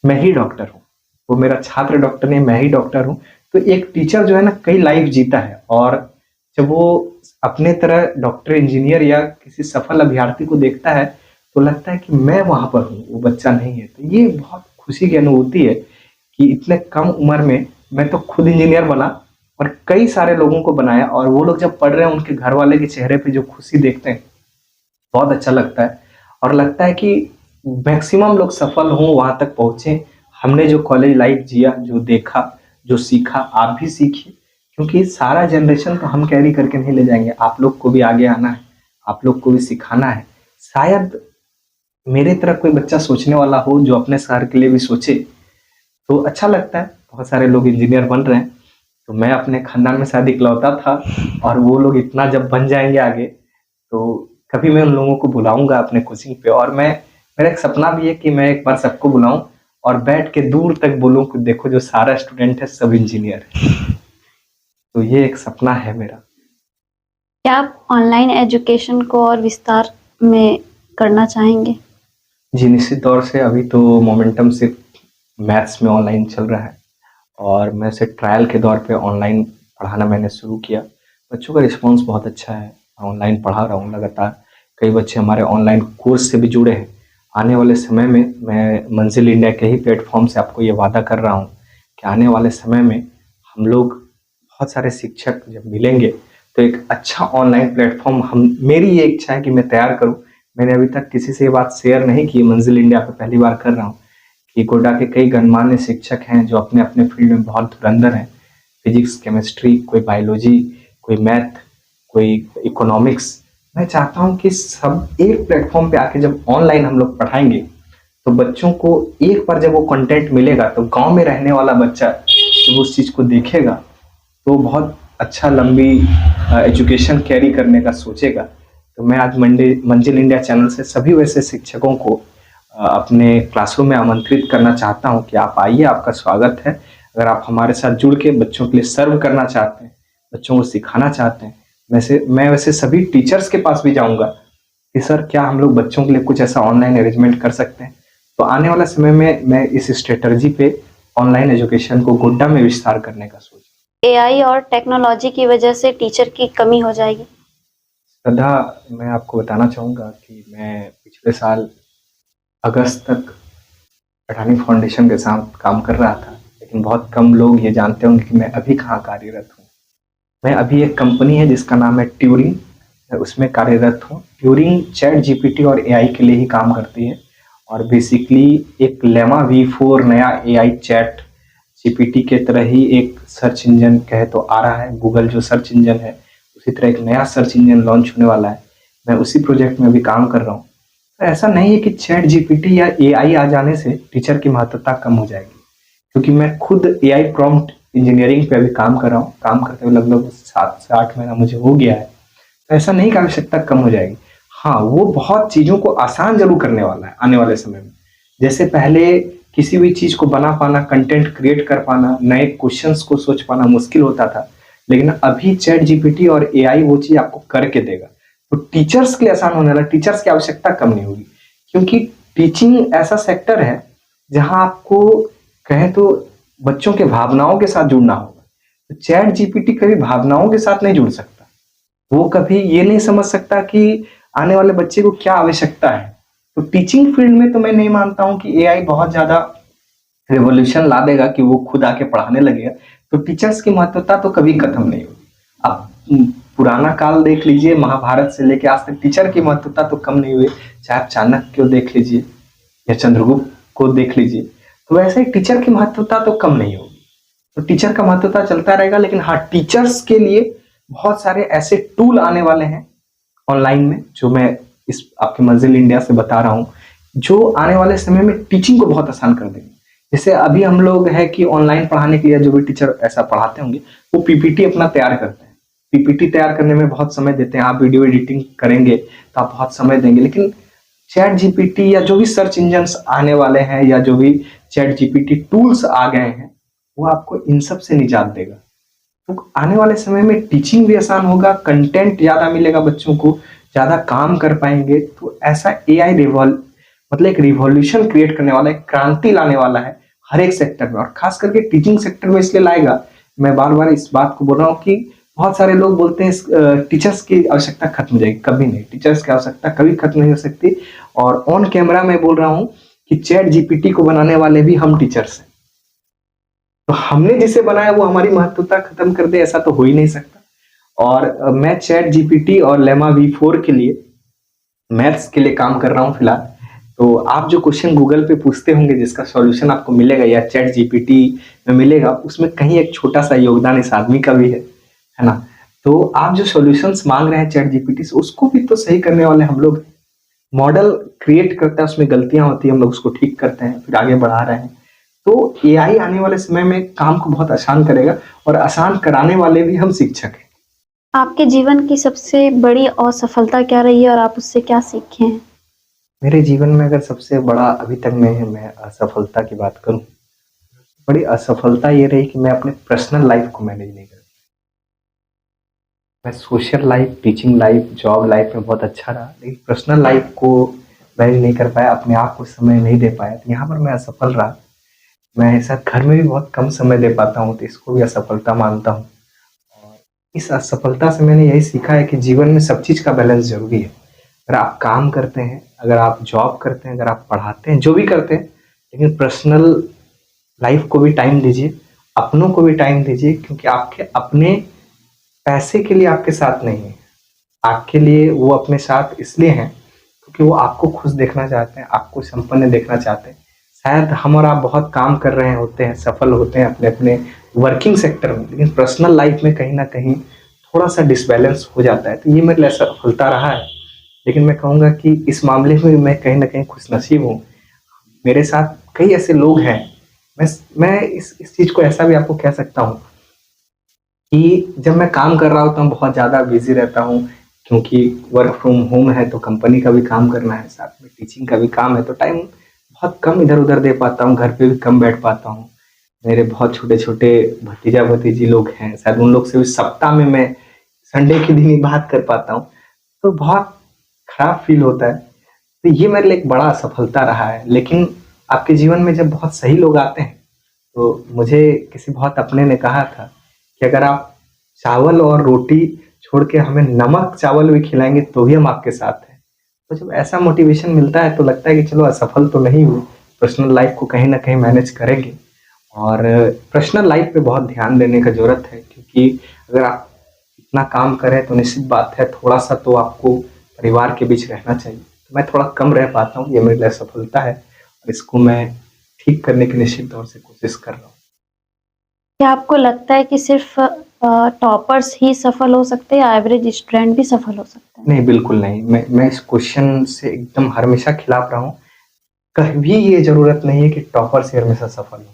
मैं ही डॉक्टर हूँ। वो मेरा छात्र डॉक्टर नहीं, मैं ही डॉक्टर हूँ। तो एक टीचर जो है ना, कई लाइफ जीता है, और जब वो अपने तरह डॉक्टर, इंजीनियर या किसी सफल अभ्यर्थी को देखता है तो लगता है कि मैं वहां पर हूँ, वो बच्चा नहीं है। तो ये बहुत खुशी की अनुभूति है कि इतने कम उम्र में मैं तो खुद इंजीनियर बना और कई सारे लोगों को बनाया, और वो लोग जब पढ़ रहे हैं उनके घर वाले के चेहरे पे जो खुशी देखते हैं बहुत अच्छा लगता है। और लगता है कि मैक्सिमम लोग सफल हों, वहां तक पहुंचे। हमने जो कॉलेज लाइफ जिया, जो देखा, जो सीखा, आप भी सीखिए, क्योंकि सारा जनरेशन तो हम कैरी करके नहीं ले जाएंगे, आप लोग को भी आगे आना है, आप लोग को भी सिखाना है। शायद मेरे तरह कोई बच्चा सोचने वाला हो जो अपने शहर के लिए भी सोचे तो अच्छा लगता है। बहुत सारे लोग इंजीनियर बन रहे हैं, तो मैं अपने खानदान में शायद इकलौता था, और वो लोग इतना जब बन जाएंगे आगे तो कभी मैं उन लोगों को बुलाऊंगा अपने कोचिंग पे। और मैं, मेरा एक सपना भी है कि मैं एक बार सबको बुलाऊं और बैठ के दूर तक बोलूं कि देखो जो सारा स्टूडेंट है सब इंजीनियर है। तो ये एक सपना है मेरा। क्या आप ऑनलाइन एजुकेशन को और विस्तार में करना चाहेंगे? जी निश्चित तौर से। अभी तो मोमेंटम सिर्फ मैथ्स में ऑनलाइन चल रहा है, और मैं से ट्रायल के दौर पे ऑनलाइन पढ़ाना मैंने शुरू किया। बच्चों का रिस्पांस बहुत अच्छा है, ऑनलाइन पढ़ा रहा हूँ लगातार। कई बच्चे हमारे ऑनलाइन कोर्स से भी जुड़े हैं। आने वाले समय में मैं मंजिल इंडिया के ही प्लेटफॉर्म से आपको ये वादा कर रहा हूँ कि आने वाले समय में हम लोग बहुत सारे शिक्षक जब मिलेंगे तो एक अच्छा ऑनलाइन प्लेटफॉर्म, हम, मेरी ये इच्छा है कि मैं तैयार करूँ। मैंने अभी तक किसी से ये बात शेयर नहीं की, मंजिल इंडिया पे पहली बार कर रहा हूँ कि गोड्डा के कई गणमान्य शिक्षक हैं जो अपने अपने फील्ड में बहुत धुरंधर हैं। फिजिक्स, केमिस्ट्री, कोई बायोलॉजी, कोई मैथ, कोई इकोनॉमिक्स। मैं चाहता हूं कि सब एक प्लेटफॉर्म पे आके जब ऑनलाइन हम लोग पढ़ाएंगे तो बच्चों को एक बार जब वो कंटेंट मिलेगा तो गांव में रहने वाला बच्चा जब उस चीज को देखेगा तो बहुत अच्छा लंबी एजुकेशन कैरी करने का सोचेगा। तो मैं आज मंजिल इंडिया चैनल से सभी वैसे शिक्षकों को अपने क्लासरूम में आमंत्रित करना चाहता हूं कि आप आइए, आपका स्वागत है। अगर आप हमारे साथ जुड़ के बच्चों के लिए सर्व करना चाहते हैं, बच्चों को सिखाना चाहते हैं, मैं वैसे सभी टीचर्स के पास भी जाऊंगा कि सर क्या हम लोग बच्चों के लिए कुछ ऐसा ऑनलाइन अरेंजमेंट कर सकते हैं। तो आने वाला समय में मैं इस स्ट्रेटर्जी पे ऑनलाइन एजुकेशन को गोड्डा में विस्तार करने का सोच। एआई और टेक्नोलॉजी की वजह से टीचर की कमी हो जाएगी? श्रद्धा, मैं आपको बताना चाहूंगा कि मैं पिछले साल अगस्त तक अडानी फाउंडेशन के साथ काम कर रहा था, लेकिन बहुत कम लोग ये जानते होंगे कि मैं अभी कहाँ कार्यरत हूँ। मैं अभी एक कंपनी है जिसका नाम है ट्यूरिंग, मैं उसमें कार्यरत हूँ। ट्यूरिंग चैट जीपीटी और एआई के लिए ही काम करती है, और बेसिकली एक लेमा V4 नया एआई चैट जीपीटी के तरह ही एक सर्च इंजन कहे तो आ रहा है। गूगल जो सर्च इंजन है उसी तरह एक नया सर्च इंजन लॉन्च होने वाला है। मैं उसी प्रोजेक्ट में अभी काम कर रहा हूँ। तो ऐसा नहीं है कि चैट जीपीटी या एआई आ जाने से टीचर की महत्वता कम हो जाएगी, क्योंकि मैं खुद एआई प्रॉम्प्ट इंजीनियरिंग पे अभी काम कर रहा हूँ। काम करते हुए लगभग 7 से 8 महीना मुझे हो गया है। तो ऐसा नहीं कि आवश्यकता कम हो जाएगी। हाँ, वो बहुत चीजों को आसान जरूर करने वाला है आने वाले समय में। जैसे पहले किसी भी चीज को बना पाना, कंटेंट क्रिएट कर पाना, नए क्वेश्चंस को सोच पाना मुश्किल होता था, लेकिन अभी चैट जीपीटी और एआई वो चीज आपको करके देगा। तो टीचर्स के लिए आसान होने वाला, टीचर्स की आवश्यकता कम नहीं होगी, क्योंकि टीचिंग ऐसा सेक्टर है जहां आपको कहें तो बच्चों के भावनाओं के साथ जुड़ना होगा। तो चैट जीपीटी कभी भावनाओं के साथ नहीं जुड़ सकता। वो कभी ये नहीं समझ सकता कि आने वाले बच्चे को क्या आवश्यकता है। तो टीचिंग फील्ड में तो मैं नहीं मानता हूँ कि एआई बहुत ज्यादा रेवोल्यूशन ला देगा कि वो खुद आके पढ़ाने लगेगा। तो टीचर्स की महत्वता तो कभी खत्म नहीं होगी। आप पुराना काल देख लीजिए, महाभारत से लेके आज तक टीचर की महत्वता तो कम नहीं हुई। चाहे आप चाणक्य को देख लीजिए या चंद्रगुप्त को देख लीजिए, तो वैसे ही टीचर की महत्वता तो कम नहीं होगी। तो टीचर का महत्वता चलता रहेगा, लेकिन हाँ, टीचर्स के लिए बहुत सारे ऐसे टूल आने वाले हैं ऑनलाइन में जो मैं इस आपके मंजिल इंडिया से बता रहा हूँ, जो आने वाले समय में टीचिंग को बहुत आसान कर देंगे। जैसे अभी हम लोग है कि ऑनलाइन पढ़ाने के लिए जो भी टीचर ऐसा पढ़ाते होंगे वो पीपीटी अपना तैयार करते हैं। पीपीटी तैयार करने में बहुत समय देते हैं। आप वीडियो एडिटिंग करेंगे तो आप बहुत समय देंगे, लेकिन चैट जीपीटी या जो भी सर्च इंजन आने वाले हैं या जो भी चैट जीपीटी टूल्स आ गए हैं वो आपको इन सब से निजात देगा। तो आने वाले समय में टीचिंग भी आसान होगा, कंटेंट ज्यादा मिलेगा, बच्चों को ज्यादा काम कर पाएंगे। तो ऐसा एआई मतलब एक रिवॉल्यूशन क्रिएट करने वाला है, क्रांति लाने वाला है हर एक सेक्टर में, और खास करके टीचिंग सेक्टर में इसलिए लाएगा। मैं बार बार इस बात को बोल रहा हूँ कि बहुत सारे लोग बोलते हैं टीचर्स की आवश्यकता खत्म हो जाएगी, कभी नहीं, टीचर्स की आवश्यकता कभी खत्म नहीं हो सकती। और ऑन कैमरा मैं बोल रहा हूँ कि चैट जीपीटी को बनाने वाले भी हम टीचर्स हैं। तो हमने जिसे बनाया वो हमारी महत्वता खत्म कर दे, ऐसा तो हो ही नहीं सकता। और मैं चैट जीपीटी और लेमा V4 के लिए मैथ्स के लिए काम कर रहा हूँ फिलहाल। तो आप जो क्वेश्चन गूगल पे पूछते होंगे जिसका सॉल्यूशन आपको मिलेगा या चैट जीपीटी में मिलेगा, उसमें कहीं एक छोटा सा योगदान इस आदमी का भी है ना। तो आप जो सॉल्यूशंस मांग रहे हैं चैट जीपीटी से, उसको भी तो सही करने वाले हम लोग। मॉडल क्रिएट करता है, उसमें गलतियां होती है, हम लोग उसको ठीक करते हैं, फिर आगे बढ़ा रहे हैं। तो एआई आने वाले समय में काम को बहुत आसान करेगा, और आसान कराने वाले भी हम शिक्षक हैं। आपके जीवन की सबसे बड़ी असफलता क्या रही है और आप उससे क्या सीखे हैं? मेरे जीवन में अगर सबसे बड़ा अभी तक मैं असफलता की बात करूं, बड़ी असफलता ये रही कि मैं अपने पर्सनल लाइफ को मैनेज नहीं कर पाया। मैं social life, teaching life, job life में बहुत अच्छा रहा, लेकिन पर्सनल लाइफ को मैनेज नहीं कर पाया, अपने आप को समय नहीं दे पाया, तो यहाँ पर मैं असफल रहा। मैं शायद घर में भी बहुत कम समय दे पाता हूँ, तो इसको भी असफलता मानता हूँ। और इस असफलता से मैंने यही सीखा है कि जीवन में सब चीज़ का बैलेंस जरूरी है। अगर आप काम करते हैं, अगर आप जॉब करते हैं, अगर आप पढ़ाते हैं, जो भी करते हैं, लेकिन पर्सनल लाइफ को भी टाइम दीजिए, अपनों को भी टाइम दीजिए, क्योंकि आपके अपने पैसे के लिए आपके साथ नहीं है। आपके लिए वो अपने साथ इसलिए हैं क्योंकि वो आपको खुश देखना चाहते हैं, आपको संपन्न देखना चाहते हैं। शायद हम और आप बहुत काम कर रहे होते हैं, सफल होते हैं अपने अपने वर्किंग सेक्टर में, लेकिन पर्सनल लाइफ में कहीं ना कहीं थोड़ा सा डिसबैलेंस हो जाता है। तो ये मेरे लिए सफलता रहा है। लेकिन मैं कहूँगा कि इस मामले में मैं कहीं ना कहीं खुशनसीब हूँ। मेरे साथ कई ऐसे लोग हैं। मैं इस चीज़ को ऐसा भी आपको कह सकता हूँ कि जब मैं काम कर रहा होता हूँ बहुत ज़्यादा बिजी रहता हूँ, क्योंकि वर्क फ्रॉम होम है, तो कंपनी का भी काम करना है, साथ में टीचिंग का भी काम है, तो टाइम बहुत कम इधर उधर दे पाता हूँ, घर पे भी कम बैठ पाता हूँ। मेरे बहुत छोटे छोटे भतीजा भतीजी लोग हैं, शायद उन लोग से भी सप्ताह में मैं संडे के दिन ही बात कर पाता हूँ। तो बहुत खराब फील होता है। तो ये मेरे लिए एक बड़ा सफलता रहा है। लेकिन आपके जीवन में जब बहुत सही लोग आते हैं, तो मुझे किसी बहुत अपने ने कहा था कि अगर आप चावल और रोटी छोड़ के हमें नमक चावल भी खिलाएंगे तो भी हम आपके साथ हैं। तो जब ऐसा मोटिवेशन मिलता है तो लगता है कि चलो असफल तो नहीं हुए, पर्सनल लाइफ को कहीं ना कहीं मैनेज करेंगे। और पर्सनल लाइफ पे बहुत ध्यान देने का जरूरत है, क्योंकि अगर आप इतना काम करें तो निश्चित बात है थोड़ा सा तो आपको परिवार के बीच रहना चाहिए। तो मैं थोड़ा कम रह पाता हूँ, ये मेरे लिए सफलता है, और इसको मैं ठीक करने की निश्चित तौर से कोशिश कर रहा हूँ। क्या आपको लगता है कि सिर्फ टॉपर्स ही सफल हो सकते हैं या एवरेज स्टूडेंट भी सफल हो सकते हैं? नहीं, बिल्कुल नहीं। मैं इस क्वेश्चन से एकदम हमेशा खिलाफ रहा हूँ। कभी ये जरूरत नहीं है कि टॉपर्स ही हमेशा सफल हो।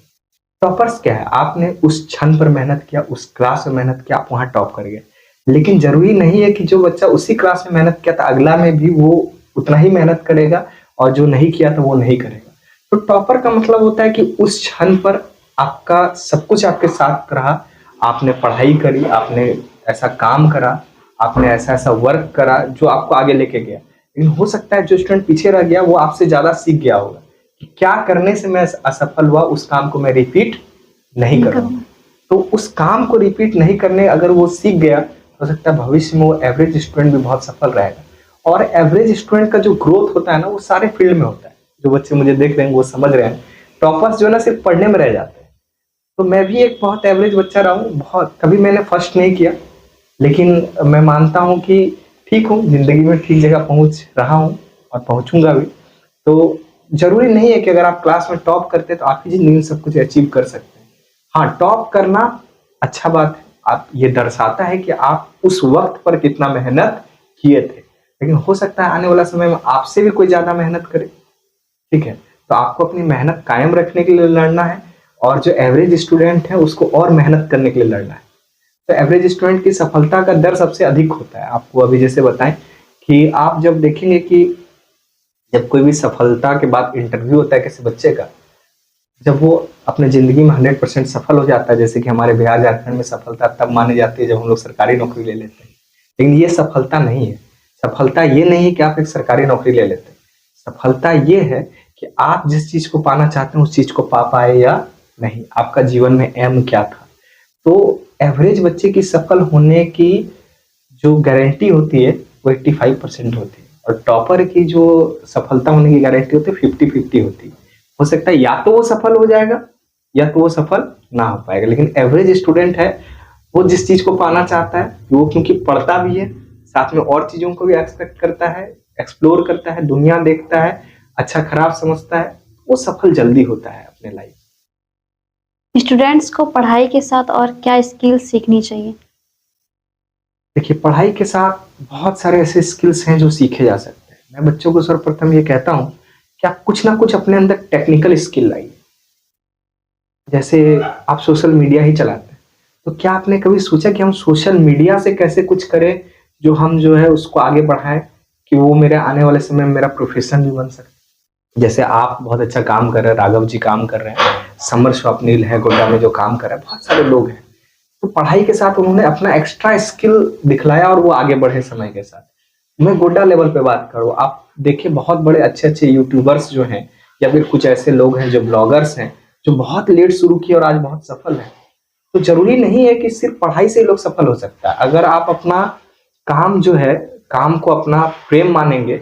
टॉपर्स क्या है, आपने उस क्षण पर मेहनत किया, उस क्लास में मेहनत किया, आप वहां टॉप कर गए। लेकिन जरूरी नहीं है कि जो बच्चा उसी क्लास में मेहनत किया था अगला में भी वो उतना ही मेहनत करेगा, और जो नहीं किया था वो नहीं करेगा। तो टॉपर का मतलब होता है कि उस क्षण पर आपका सब कुछ आपके साथ रहा, आपने पढ़ाई करी, आपने ऐसा काम करा, आपने ऐसा ऐसा वर्क करा जो आपको आगे लेके गया। लेकिन हो सकता है जो स्टूडेंट पीछे रह गया वो आपसे ज्यादा सीख गया होगा कि क्या करने से मैं असफल हुआ, उस काम को मैं रिपीट नहीं करूंगा। तो उस काम को रिपीट नहीं करने अगर वो सीख गया, हो सकता है भविष्य में वो एवरेज स्टूडेंट भी बहुत सफल रहेगा। और एवरेज स्टूडेंट का जो ग्रोथ होता है ना, वो सारे फील्ड में होता है। जो बच्चे मुझे देख रहे हैं वो समझ रहे हैं। टॉपर्स जो है ना सिर्फ पढ़ने में रह जाते हैं। तो मैं भी एक बहुत एवरेज बच्चा रहा हूँ, बहुत कभी मैंने फर्स्ट नहीं किया, लेकिन मैं मानता हूँ कि ठीक हूँ, जिंदगी में ठीक जगह पहुंच रहा हूँ और पहुंचूंगा भी। तो जरूरी नहीं है कि अगर आप क्लास में टॉप करते हैं तो आपकी जिंदगी में सब कुछ अचीव कर सकते हैं। हाँ, टॉप करना अच्छा बात है, आप ये दर्शाता है कि आप उस वक्त पर कितना मेहनत किए थे। लेकिन हो सकता है आने वाला समय में आपसे भी कोई ज्यादा मेहनत करे, ठीक है। तो आपको अपनी मेहनत कायम रखने के लिए लड़ना है, और जो एवरेज स्टूडेंट है उसको और मेहनत करने के लिए लड़ना है। तो एवरेज स्टूडेंट की सफलता का दर सबसे अधिक होता है। आपको अभी जैसे बताएं कि आप जब देखेंगे कि जब कोई भी सफलता के बाद इंटरव्यू होता है किसी बच्चे का, जब वो अपने जिंदगी में 100% सफल हो जाता है, जैसे कि हमारे बिहार झारखंड में सफलता तब मानी जाती है जब हम लोग सरकारी नौकरी ले लेते हैं। लेकिन ये सफलता नहीं है। सफलता ये नहीं है कि आप एक सरकारी नौकरी ले लेते हैं। सफलता ये है कि आप जिस चीज को पाना चाहते हैं उस चीज को पा पाए या नहीं, आपका जीवन में एम क्या था। तो एवरेज बच्चे की सफल होने की जो गारंटी होती है वो 85% होती है, और टॉपर की जो सफलता होने की गारंटी होती है 50-50 होती है। हो सकता है या तो वो सफल हो जाएगा या तो वो सफल ना हो पाएगा, लेकिन एवरेज स्टूडेंट है वो जिस चीज को पाना चाहता है, वो क्योंकि पढ़ता भी है, साथ में और चीजों को भी एक्सपेक्ट करता है, एक्सप्लोर करता है, दुनिया देखता है, अच्छा खराब समझता है, वो सफल जल्दी होता है अपने लाइफ। स्टूडेंट्स को पढ़ाई के साथ और क्या स्किल सीखनी चाहिए? देखिए, पढ़ाई के साथ बहुत सारे ऐसे स्किल्स हैं जो सीखे जा सकते हैं। मैं बच्चों को सर्वप्रथम ये कहता हूँ कि आप कुछ ना कुछ अपने अंदर टेक्निकल स्किल लाइए। जैसे आप सोशल मीडिया ही चलाते हैं, तो क्या आपने कभी सोचा कि हम सोशल मीडिया से कैसे कुछ करें जो हम जो है उसको आगे बढ़ाएं, कि वो मेरे आने वाले समय में मेरा प्रोफेशन भी बन सके। जैसे आप बहुत अच्छा काम कर रहे हैं, राघव जी काम कर रहे हैं, समर स्वप्निल है गोड्डा में जो काम कर रहे हैं, बहुत सारे लोग हैं। तो पढ़ाई के साथ उन्होंने अपना एक्स्ट्रा स्किल दिखलाया और वो आगे बढ़े समय के साथ। मैं गोड्डा लेवल पे बात करूँ, आप देखिए बहुत बड़े अच्छे अच्छे यूट्यूबर्स जो हैं, या फिर कुछ ऐसे लोग हैं जो ब्लॉगर्स हैं, जो बहुत लेट शुरू किए और आज बहुत सफल हैं। तो जरूरी नहीं है कि सिर्फ पढ़ाई से ही लोग सफल हो सकता है। अगर आप अपना काम जो है, काम को अपना प्रेम मानेंगे